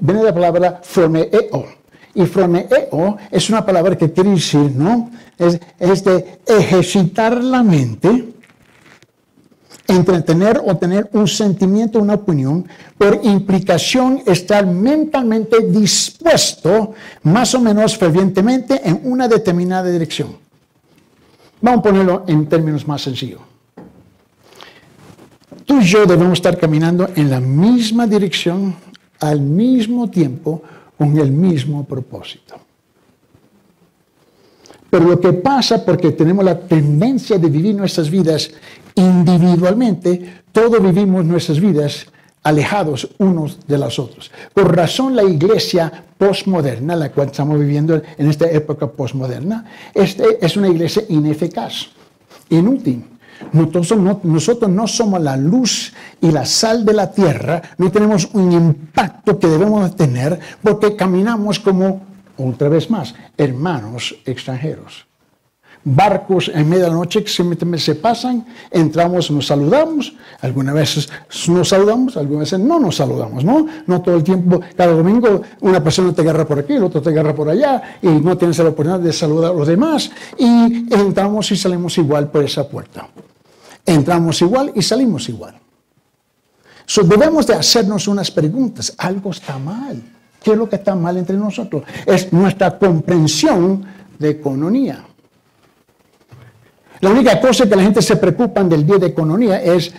viene de la palabra phroneo. Y phroneo es una palabra que quiere decir, ¿no? Es de ejercitar la mente, entretener o tener un sentimiento, una opinión, por implicación estar mentalmente dispuesto, más o menos fervientemente, en una determinada dirección. Vamos a ponerlo en términos más sencillos. Tú y yo debemos estar caminando en la misma dirección, al mismo tiempo, con el mismo propósito. Pero lo que pasa, porque tenemos la tendencia de vivir nuestras vidas individualmente, todos vivimos nuestras vidas alejados unos de los otros. Por razón, la iglesia postmoderna, la cual estamos viviendo en esta época postmoderna, es una iglesia ineficaz, inútil. Nosotros no somos la luz y la sal de la tierra, no tenemos un impacto que debemos tener porque caminamos como, otra vez más, hermanos extranjeros. Barcos en medio de la noche que se pasan, entramos, nos saludamos, algunas veces nos saludamos, algunas veces no nos saludamos, ¿no? No todo el tiempo, cada domingo una persona te agarra por aquí, el otro te agarra por allá y no tienes la oportunidad de saludar a los demás y entramos y salimos igual por esa puerta. Entramos igual y salimos igual. Debemos de hacernos unas preguntas. Algo está mal. ¿Qué es lo que está mal entre nosotros? Es nuestra comprensión de economía. La única cosa que la gente se preocupa del día de economía es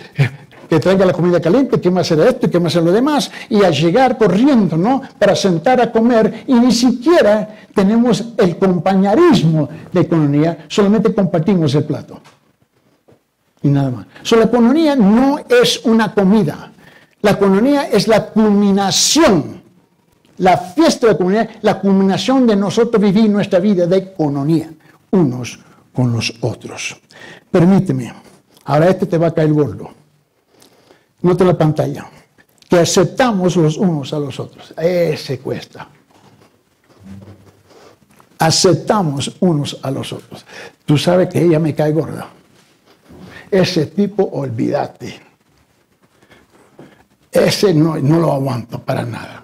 que traiga la comida caliente, que va a hacer esto y que va a hacer lo demás, y al llegar corriendo, ¿no?, para sentar a comer, y ni siquiera tenemos el compañerismo de economía, solamente compartimos el plato. Y nada más. La economía no es una comida. La economía es la culminación. La fiesta de la comunidad, la culminación de nosotros vivir nuestra vida de economía, unos con los otros. Permíteme, ahora te va a caer gordo. Note la pantalla. Que aceptamos los unos a los otros. Ese cuesta. Aceptamos unos a los otros. Tú sabes que ella me cae gorda. Ese tipo, olvídate. Ese no lo aguanto para nada.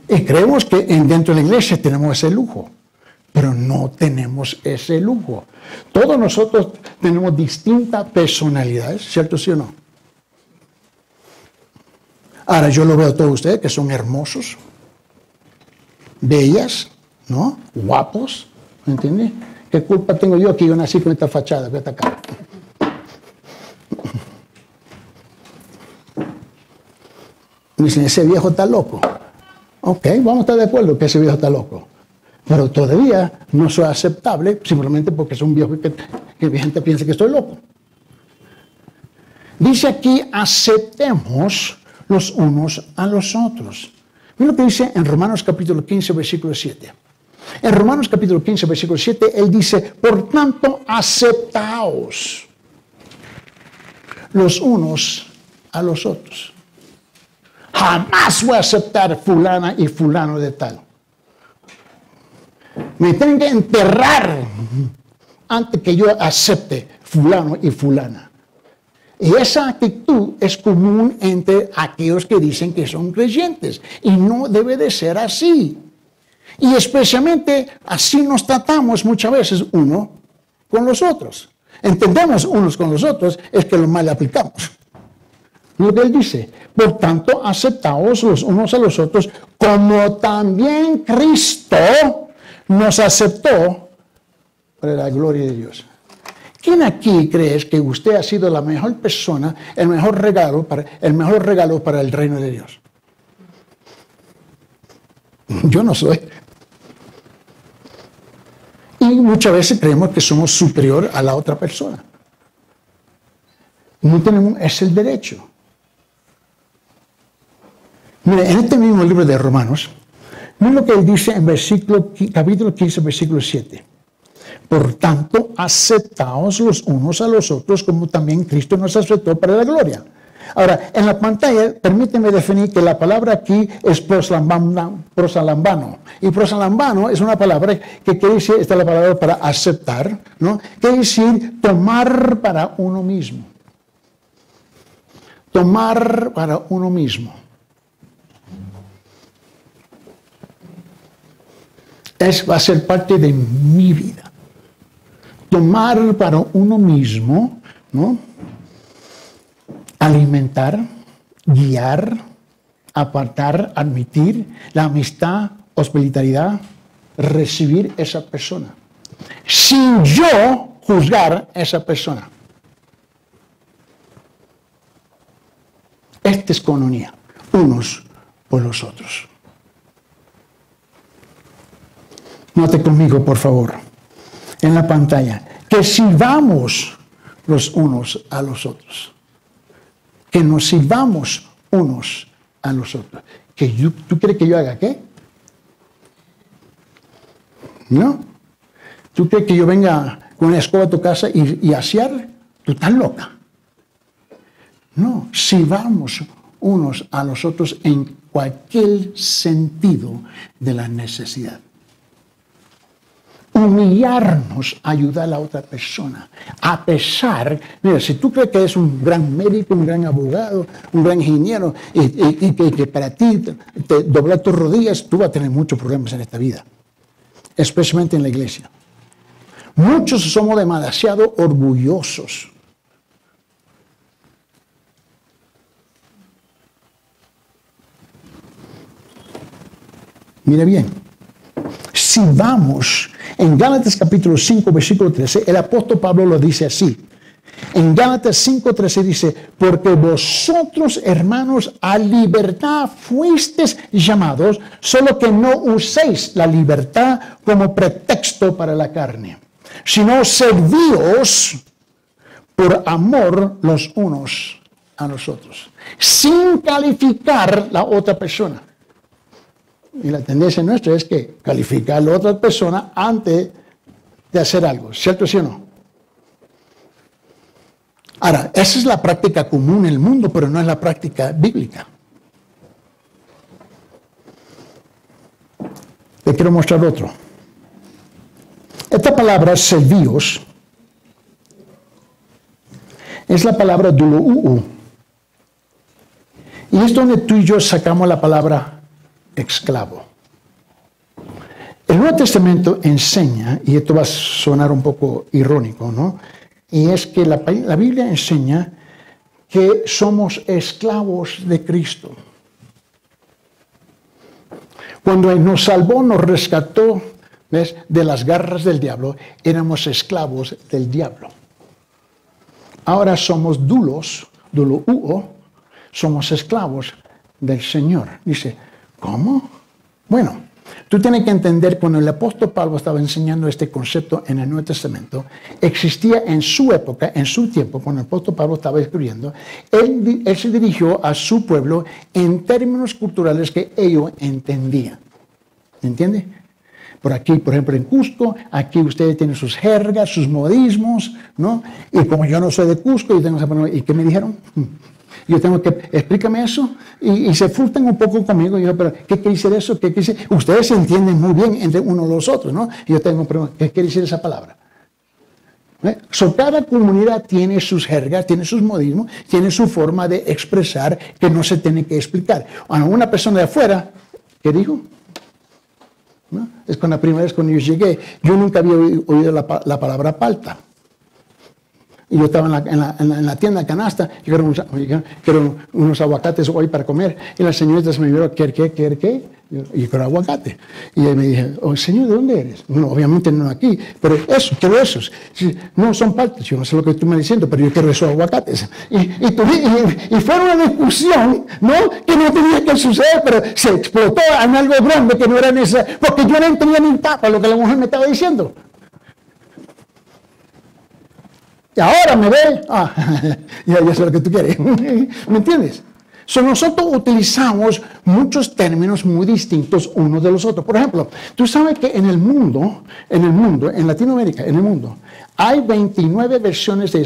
Y creemos que dentro de la iglesia tenemos ese lujo, pero no tenemos ese lujo. Todos nosotros tenemos distintas personalidades, ¿cierto sí o no? Ahora yo lo veo a todos ustedes que son hermosos, bellas, ¿no? Guapos, ¿me entiendes? ¿Qué culpa tengo yo que yo nací con esta fachada, con esta cara? Dicen, ese viejo está loco. Ok, vamos a estar de acuerdo que ese viejo está loco. Pero todavía no soy aceptable simplemente porque es un viejo que la gente piensa que estoy loco. Dice aquí, aceptemos los unos a los otros. Mira lo que dice en Romanos capítulo 15, versículo 7. En Romanos capítulo 15, versículo 7, él dice, por tanto, aceptaos los unos a los otros. Jamás voy a aceptar fulana y fulano de tal. Me tienen que enterrar antes que yo acepte fulano y fulana. Y esa actitud es común entre aquellos que dicen que son creyentes. Y no debe de ser así. Y especialmente así nos tratamos muchas veces uno con los otros. Entendemos unos con los otros, es que lo mal aplicamos. Lo que él dice, por tanto, aceptaos los unos a los otros, como también Cristo nos aceptó para la gloria de Dios. ¿Quién aquí cree que usted ha sido la mejor persona, el mejor regalo para el reino de Dios? Yo no soy. Y muchas veces creemos que somos superior a la otra persona. No tenemos ese derecho. Mire, en este mismo libro de Romanos, miren lo que él dice en capítulo 15, versículo 7. Por tanto, aceptaos los unos a los otros como también Cristo nos aceptó para la gloria. Ahora, en la pantalla, permíteme definir que la palabra aquí es prosalambano. Y prosalambano es una palabra que quiere decir, esta es la palabra para aceptar, ¿no? Quiere decir tomar para uno mismo. Tomar para uno mismo. Va a ser parte de mi vida. Tomar para uno mismo, ¿no? Alimentar, guiar, apartar, admitir la amistad, hospitalidad, recibir esa persona. Sin yo juzgar a esa persona. Esta es coinonía, unos por los otros. Note conmigo, por favor, en la pantalla, que sirvamos los unos a los otros. Que nos sirvamos unos a los otros. ¿Tú crees que yo haga qué? ¿No? ¿Tú crees que yo venga con una escoba a tu casa y asear? Tú estás loca. No, sirvamos unos a los otros en cualquier sentido de la necesidad. Humillarnos, ayudar a la otra persona. A pesar, mira, si tú crees que eres un gran médico, un gran abogado, un gran ingeniero, y que para ti te doblar tus rodillas, tú vas a tener muchos problemas en esta vida. Especialmente en la iglesia. Muchos somos demasiado orgullosos. Mira bien. Si vamos, en Gálatas capítulo 5, versículo 13, el apóstol Pablo lo dice así. En Gálatas 5, 13 dice, porque vosotros, hermanos, a libertad fuisteis llamados, solo que no uséis la libertad como pretexto para la carne, sino servíos por amor los unos a los otros, sin calificar la otra persona. Y la tendencia nuestra es que calificar a la otra persona antes de hacer algo, ¿cierto sí o no? Ahora, esa es la práctica común en el mundo, pero no es la práctica bíblica. Le quiero mostrar otro. Esta palabra servíos es la palabra doulouo. Y es donde tú y yo sacamos la palabra esclavo. El Nuevo Testamento enseña, y esto va a sonar un poco irónico, ¿no? Y es que la Biblia enseña que somos esclavos de Cristo. Cuando Él nos salvó, nos rescató, ¿ves?, de las garras del diablo, éramos esclavos del diablo. Ahora somos doulouo, somos esclavos del Señor. Dice, ¿cómo? Bueno, tú tienes que entender, cuando el apóstol Pablo estaba enseñando este concepto en el Nuevo Testamento, existía en su época, en su tiempo, cuando el apóstol Pablo estaba escribiendo, él se dirigió a su pueblo en términos culturales que ellos entendían. ¿Entiende? Por aquí, por ejemplo, en Cusco, aquí ustedes tienen sus jergas, sus modismos, ¿no? Y como yo no soy de Cusco, yo tengo que saber, ¿y qué me dijeron? Yo tengo que, explícame eso, y se frustran un poco conmigo. Y yo, pero ¿qué quiere decir eso? ¿Qué quiere decir? Ustedes se entienden muy bien entre unos y los otros, ¿no? Y yo tengo, pero ¿qué quiere decir esa palabra? Cada comunidad tiene sus jergas, tiene sus modismos, tiene su forma de expresar que no se tiene que explicar. A una persona de afuera, ¿qué dijo? ¿No? Es con la primera vez cuando yo llegué, yo nunca había oído la palabra palta. Y yo estaba en la tienda canasta, y quiero unos aguacates hoy para comer. Y la señorita se me vio, ¿qué? Y quiero aguacate. Y me dije, oh, señor, ¿de dónde eres? No, obviamente no aquí, pero quiero esos. No son paltas, yo no sé lo que tú me estás diciendo, pero yo quiero esos aguacates. Y fue una discusión, ¿no?, que no tenía que suceder, pero se explotó en algo grande que no era necesario, porque yo no entendía ni tapa lo que la mujer me estaba diciendo. Y ahora me ve, ya sé lo que tú quieres. ¿Me entiendes? Nosotros utilizamos muchos términos muy distintos unos de los otros. Por ejemplo, tú sabes que en el mundo, en Latinoamérica, en el mundo, hay 29 versiones de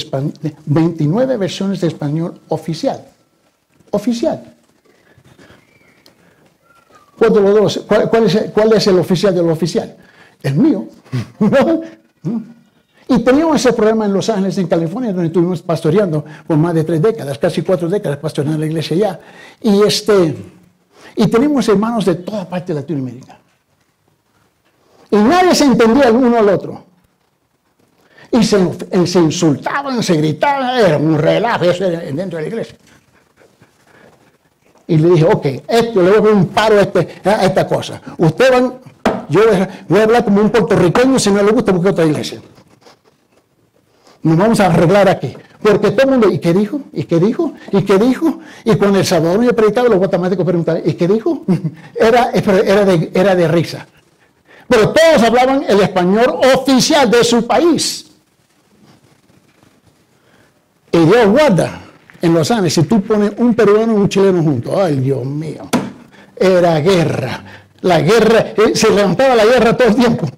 español oficial. Oficial. ¿Cuál es el oficial del oficial? El mío. Y teníamos ese problema en Los Ángeles, en California, donde estuvimos pastoreando por más de 3 décadas, casi 4 décadas pastoreando la iglesia allá. Y tenemos hermanos de toda parte de Latinoamérica. Y nadie se entendía el uno al otro. Y se insultaban, se gritaban, era un relajo eso dentro de la iglesia. Y le dije, ok, le voy a poner un paro a esta cosa. Yo voy a hablar como un puertorriqueño, si no le gusta, busque otra iglesia. Nos vamos a arreglar aquí. Porque todo el mundo, ¿y qué dijo? ¿Y qué dijo? ¿Y qué dijo? Y cuando el salvadoreño predicaba, los guatemaltecos preguntaban, ¿y qué dijo? Era de risa. Pero todos hablaban el español oficial de su país. Y Dios guarda, en Los Ángeles, si tú pones un peruano y un chileno juntos, ¡ay, Dios mío! Era guerra. La guerra, se levantaba la guerra todo el tiempo.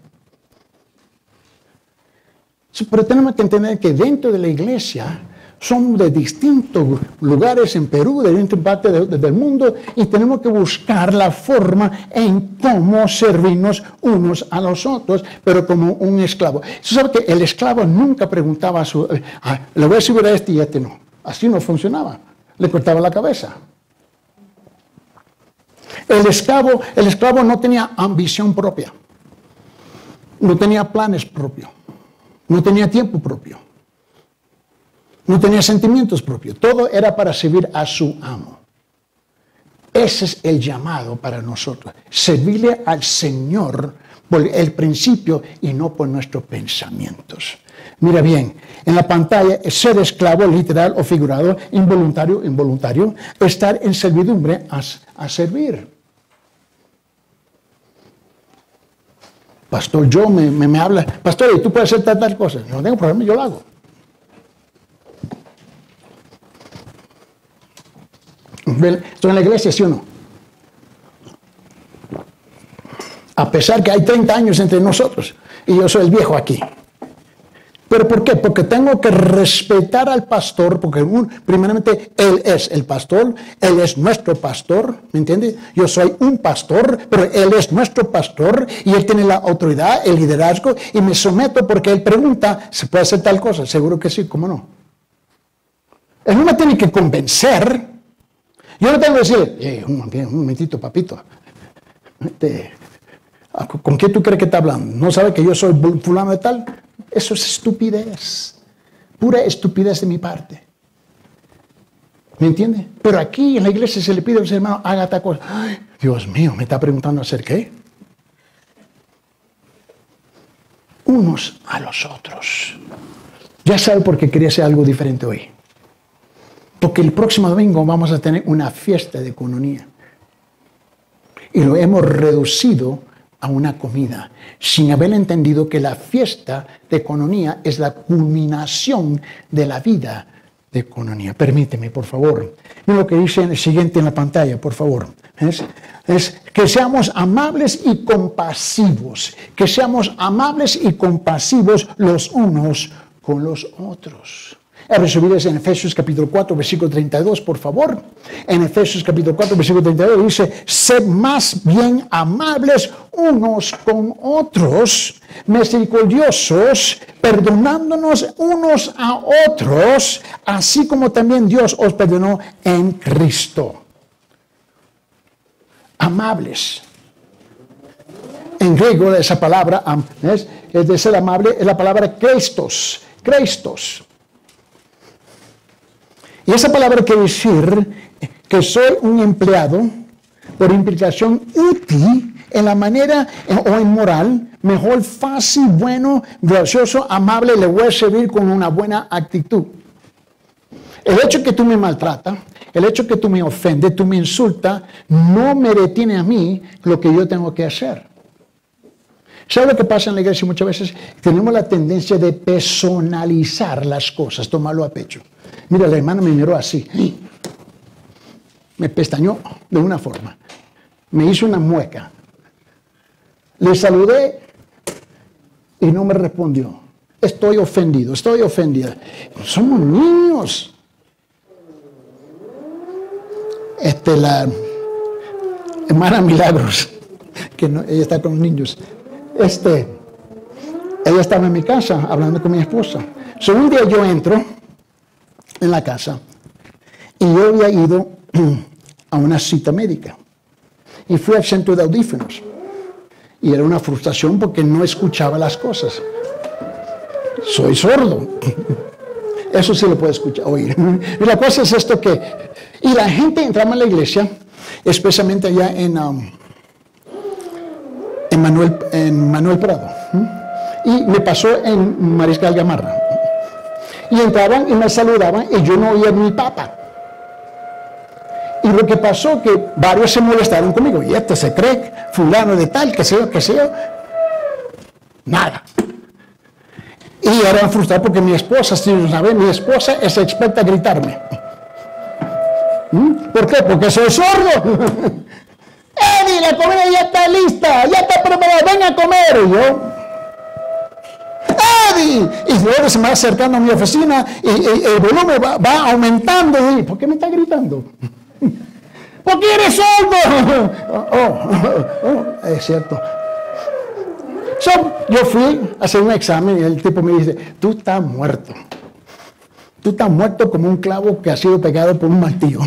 Pero tenemos que entender que dentro de la iglesia somos de distintos lugares en Perú, de distintas partes del mundo, y tenemos que buscar la forma en cómo servirnos unos a los otros, pero como un esclavo. ¿Tú sabes que el esclavo nunca preguntaba le voy a subir a este y a este no? Así no funcionaba. Le cortaba la cabeza. El esclavo no tenía ambición propia. No tenía planes propios. No tenía tiempo propio. No tenía sentimientos propios. Todo era para servir a su amo. Ese es el llamado para nosotros. Servirle al Señor por el principio y no por nuestros pensamientos. Mira bien, en la pantalla, ser esclavo literal o figurado, involuntario, estar en servidumbre a servir. Pastor, me habla, pastor, ¿y tú puedes hacer tal cosa? No tengo problema, yo lo hago. ¿Estoy en la iglesia, sí o no? A pesar que hay 30 años entre nosotros y yo soy el viejo aquí. ¿Pero por qué? Porque tengo que respetar al pastor, porque primeramente él es el pastor, él es nuestro pastor, ¿me entiendes? Yo soy un pastor, pero él es nuestro pastor y él tiene la autoridad, el liderazgo, y me someto porque él pregunta, ¿se puede hacer tal cosa? Seguro que sí, ¿cómo no? Él no me tiene que convencer. Yo no tengo que decir, un momentito, papito, ¿con quién tú crees que está hablando? ¿No sabe que yo soy fulano de tal? Eso es estupidez, pura estupidez de mi parte. ¿Me entiende? Pero aquí en la iglesia se le pide a los hermanos, haga tal cosa. Ay, Dios mío, me está preguntando hacer qué. Unos a los otros. Ya sabe por qué quería hacer algo diferente hoy. Porque el próximo domingo vamos a tener una fiesta de comunidad. Y lo hemos reducido a una comida, sin haber entendido que la fiesta de comunidad es la culminación de la vida de comunidad. Permíteme, por favor. Mira lo que dice en el siguiente en la pantalla, por favor. Es que seamos amables y compasivos. Que seamos amables y compasivos los unos con los otros. Abre su Biblia en Efesios capítulo 4, versículo 32, por favor. En Efesios capítulo 4, versículo 32 dice, sed más bien amables unos con otros, misericordiosos, perdonándonos unos a otros, así como también Dios os perdonó en Cristo. Amables. En griego esa palabra, es de ser amable, es la palabra Christos. Christos. Y esa palabra quiere decir que soy un empleado, por implicación útil, en la manera o en moral, mejor, fácil, bueno, gracioso, amable, le voy a servir con una buena actitud. El hecho que tú me maltratas, el hecho que tú me ofendes, tú me insultas, no me detiene a mí lo que yo tengo que hacer. ¿Sabe lo que pasa en la iglesia muchas veces? Tenemos la tendencia de personalizar las cosas, tomarlo a pecho. Mira, la hermana me miró así, me pestañó de una forma. me hizo una mueca. Le saludé y no me respondió. Estoy ofendido, estoy ofendida. Somos niños. La hermana Milagros, que no, ella está con los niños. Ella estaba en mi casa hablando con mi esposa. Un día yo entro en la casa y yo había ido a una cita médica y fui al centro de audífonos y era una frustración porque no escuchaba las cosas. Soy sordo. Eso sí lo puedo escuchar, oír. Y la cosa es esto y la gente entraba a la iglesia, especialmente allá en Manuel Prado. Y me pasó en Mariscal Gamarra. Y entraban y me saludaban y yo no oía ni papa. Y lo que pasó que varios se molestaron conmigo. Y se cree fulano de tal, que sé yo. Nada. Y eran frustrados porque mi esposa, si no saben, mi esposa es experta a gritarme. ¿Por qué? Porque soy sordo. Eddie, la comida ya está lista, ya está preparada, ven a comer. Y yo, Eddie, y luego se me va acercando a mi oficina y el volumen va aumentando. Y, ¿por qué me está gritando? Porque eres sordo. Es cierto. Yo fui a hacer un examen y el tipo me dice, tú estás muerto. Tú estás muerto como un clavo que ha sido pegado por un martillo.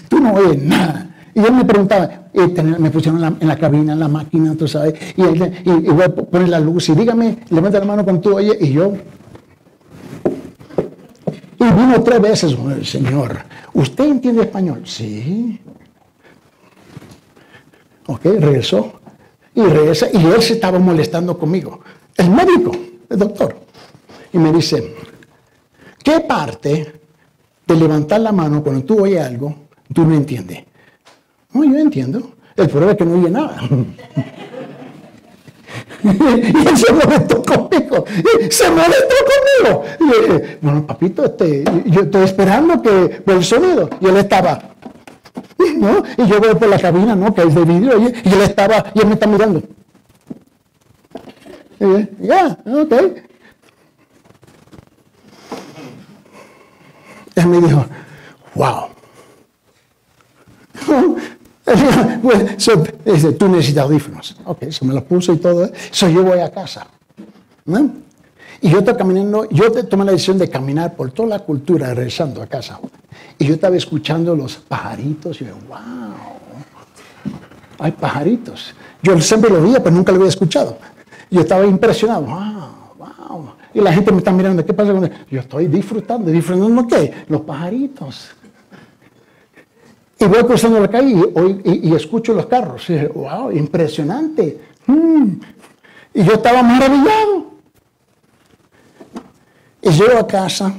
Tú no oyes nada. Y él me preguntaba, me pusieron en la cabina, en la máquina, tú sabes, y voy a poner la luz y dígame, levanta la mano cuando tú oyes, y yo. Y vino 3 veces, Señor, ¿usted entiende español? Sí. Ok, regresó. Y regresa, y él se estaba molestando conmigo. El médico, el doctor. Y me dice, ¿qué parte de levantar la mano cuando tú oyes algo, tú no entiendes? No, yo entiendo. El problema es que no oye nada. Y él se molestó conmigo. Y, bueno, papito, yo estoy esperando que por el sonido. Y él estaba, ¿no? Y yo veo por la cabina, ¿no? Que es de vidrio. Y él estaba, y él me está mirando. Ok. Él me dijo, wow. Dice, tú necesitas audífonos. Ok, se me los puso y todo. Yo voy a casa. ¿No? Y yo estaba caminando, yo tomé la decisión de caminar por toda la cultura regresando a casa. Y yo estaba escuchando los pajaritos y yo, wow, hay pajaritos. Yo siempre lo veía, pero nunca lo había escuchado. Yo estaba impresionado, wow. Y la gente me está mirando, ¿qué pasa con él? Yo estoy disfrutando ¿qué? Los pajaritos. Y voy cruzando la calle y escucho los carros. Y dije, wow, impresionante. Y yo estaba maravillado. Y llego a casa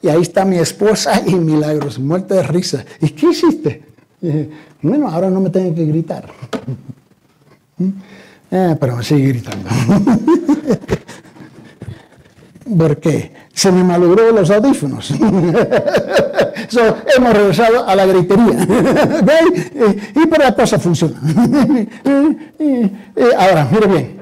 y ahí está mi esposa y Milagros, muerta de risa. ¿Y qué hiciste? Y dije, bueno, ahora no me tienen que gritar. Pero me sigue gritando. ¿Por qué? Se me malogró los audífonos. Hemos regresado a la gritería. Y pero la cosa funciona. Ahora, mire bien.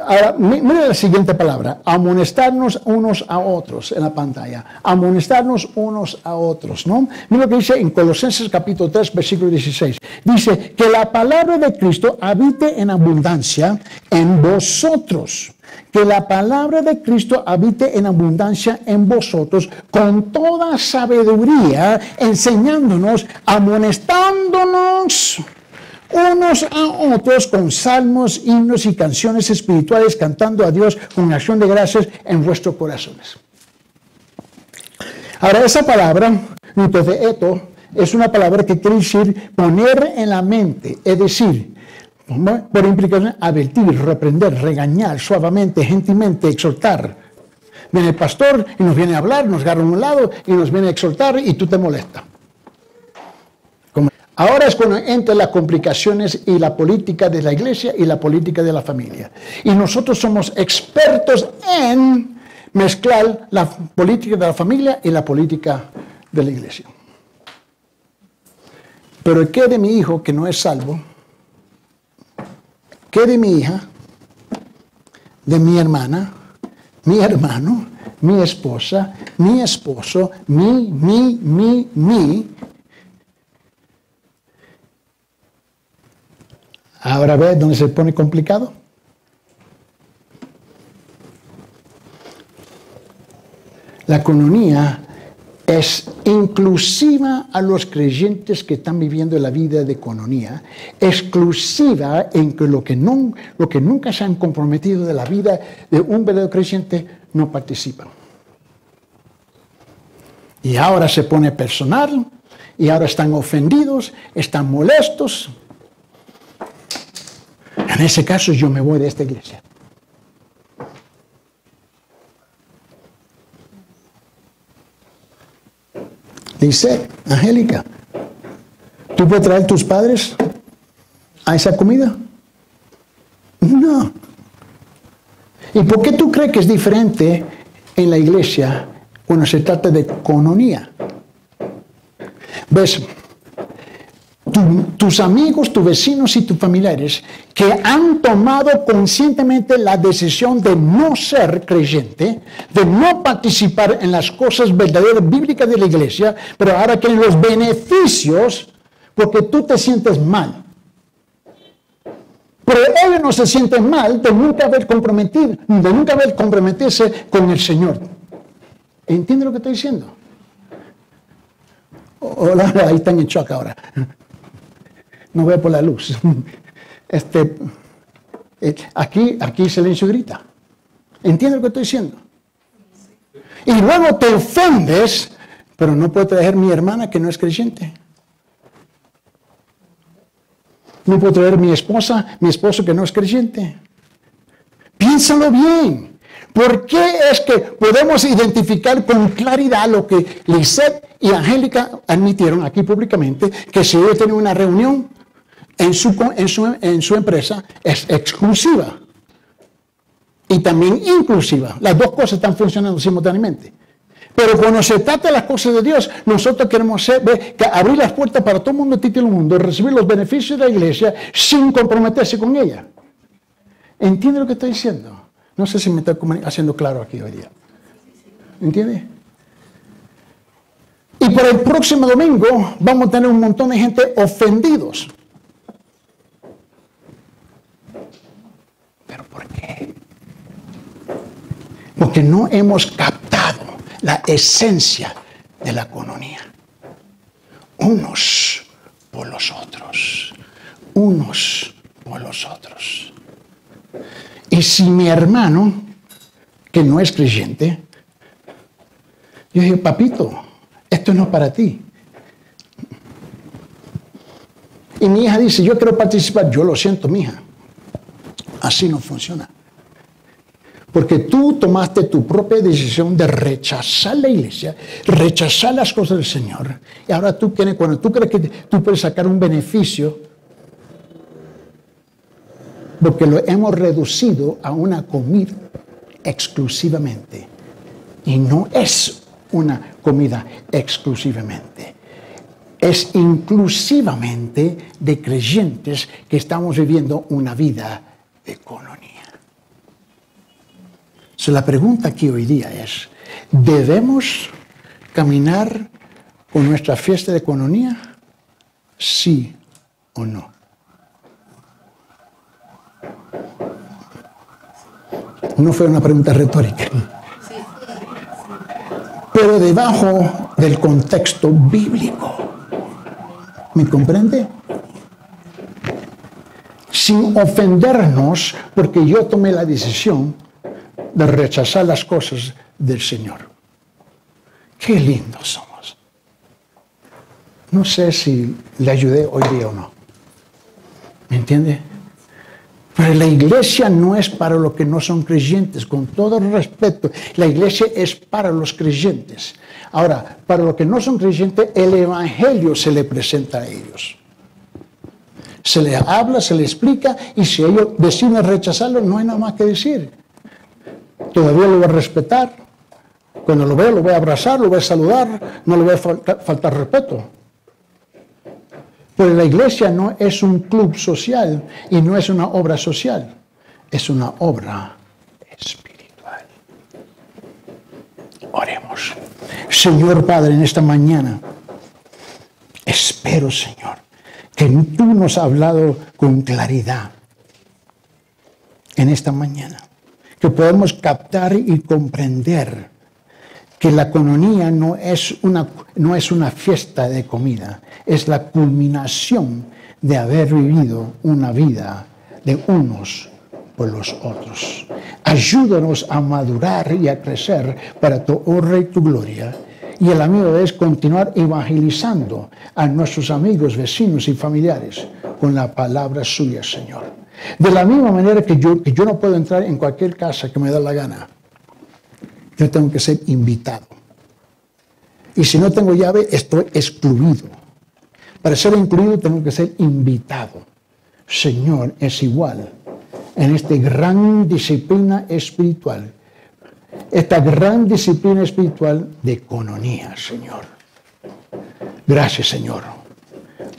Ahora, mire la siguiente palabra. Amonestarnos unos a otros en la pantalla. Amonestarnos unos a otros, ¿no? Mira lo que dice en Colosenses capítulo 3, versículo 16. Dice que la palabra de Cristo habite en abundancia en vosotros. Que la palabra de Cristo habite en abundancia en vosotros con toda sabiduría, enseñándonos, amonestándonos unos a otros con salmos, himnos y canciones espirituales, cantando a Dios con acción de gracias en vuestros corazones. Ahora, esa palabra, eto, es una palabra que quiere decir poner en la mente, es decir, por implicación, advertir, reprender, regañar suavemente, gentilmente, exhortar. Viene el pastor y nos viene a hablar, nos agarra a un lado y nos viene a exhortar y tú te molestas. Ahora es cuando entran las complicaciones y la política de la iglesia y la política de la familia. Y nosotros somos expertos en mezclar la política de la familia y la política de la iglesia. Pero ¿qué de mi hijo que no es salvo? ¿Qué de mi hija? ¿De mi hermana? ¿Mi hermano? ¿Mi esposa? ¿Mi esposo? ¿Mi? Ahora ves dónde se pone complicado. La coinonía es inclusiva a los creyentes que están viviendo la vida de coinonía, exclusiva en que lo que nunca se han comprometido de la vida de un verdadero creyente no participan. Y ahora se pone personal, y ahora están ofendidos, están molestos. En ese caso yo me voy de esta iglesia. Dice, Angélica, ¿tú puedes traer a tus padres a esa comida? No. ¿Y por qué tú crees que es diferente en la iglesia cuando se trata de coinonía? ¿Ves? Tus amigos, tus vecinos y tus familiares que han tomado conscientemente la decisión de no ser creyente, de no participar en las cosas verdaderas bíblicas de la iglesia, pero ahora quieren los beneficios porque tú te sientes mal. Pero ellos no se sienten mal de nunca haber comprometerse con el Señor. ¿Entiende lo que estoy diciendo? Hola, ahí están en shock ahora. No veo por la luz. Aquí silencio grita. ¿Entiendes lo que estoy diciendo? Y luego te ofendes, pero no puedo traer mi hermana que no es creyente. No puedo traer mi esposo que no es creyente. Piénsalo bien. ¿Por qué es que podemos identificar con claridad lo que Lisette y Angélica admitieron aquí públicamente, que si ellos tienen una reunión en su empresa, es exclusiva y también inclusiva? Las dos cosas están funcionando simultáneamente. Pero cuando se trata de las cosas de Dios, nosotros queremos abrir las puertas para todo el mundo, título mundo, recibir los beneficios de la iglesia sin comprometerse con ella. ¿Entiende lo que estoy diciendo? No sé si me estoy haciendo claro aquí hoy día. ¿Entiende? Y para el próximo domingo vamos a tener un montón de gente ofendidos. ¿Pero por qué? Porque no hemos captado la esencia de la coinonía. Unos por los otros. Unos por los otros. Y si mi hermano, que no es creyente, yo digo, papito, esto no es para ti. Y mi hija dice, yo quiero participar. Yo lo siento, mi hija. Así no funciona. Porque tú tomaste tu propia decisión de rechazar la iglesia, rechazar las cosas del Señor. Y ahora cuando tú crees que tú puedes sacar un beneficio, porque lo hemos reducido a una comida exclusivamente. Y no es una comida exclusivamente. Es inclusivamente de creyentes que estamos viviendo una vida de coinonía. La pregunta aquí hoy día es, ¿debemos caminar con nuestra fiesta de coinonía? ¿Sí o no? No fue una pregunta retórica. Pero debajo del contexto bíblico. ¿Me comprende? Sin ofendernos, porque yo tomé la decisión de rechazar las cosas del Señor. Qué lindos somos. No sé si le ayudé hoy día o no. ¿Me entiende? Pero la iglesia no es para los que no son creyentes, con todo respeto. La iglesia es para los creyentes. Ahora, para los que no son creyentes, el evangelio se le presenta a ellos. Se les habla, se les explica, y si ellos deciden rechazarlo, no hay nada más que decir. Todavía lo voy a respetar. Cuando lo veo, lo voy a abrazar, lo voy a saludar, no le voy a faltar respeto. Porque la iglesia no es un club social y no es una obra social, es una obra espiritual. Oremos. Señor Padre, en esta mañana, espero, Señor, que tú nos has hablado con claridad en esta mañana, que podemos captar y comprender que la coinonía no es una fiesta de comida, es la culminación de haber vivido una vida de unos por los otros. Ayúdanos a madurar y a crecer para tu honra y tu gloria. Y el amigo es continuar evangelizando a nuestros amigos, vecinos y familiares con la palabra suya, Señor. De la misma manera que yo no puedo entrar en cualquier casa que me da la gana. Yo tengo que ser invitado. Y si no tengo llave, estoy excluido. Para ser incluido, tengo que ser invitado. Señor, es igual en esta gran disciplina espiritual. Esta gran disciplina espiritual de coinonía, Señor. Gracias, Señor.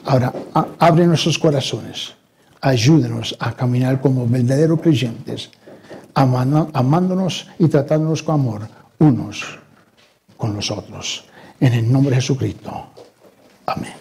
Ahora, abre nuestros corazones. Ayúdenos a caminar como verdaderos creyentes, amándonos y tratándonos con amor unos con los otros. En el nombre de Jesucristo. Amén.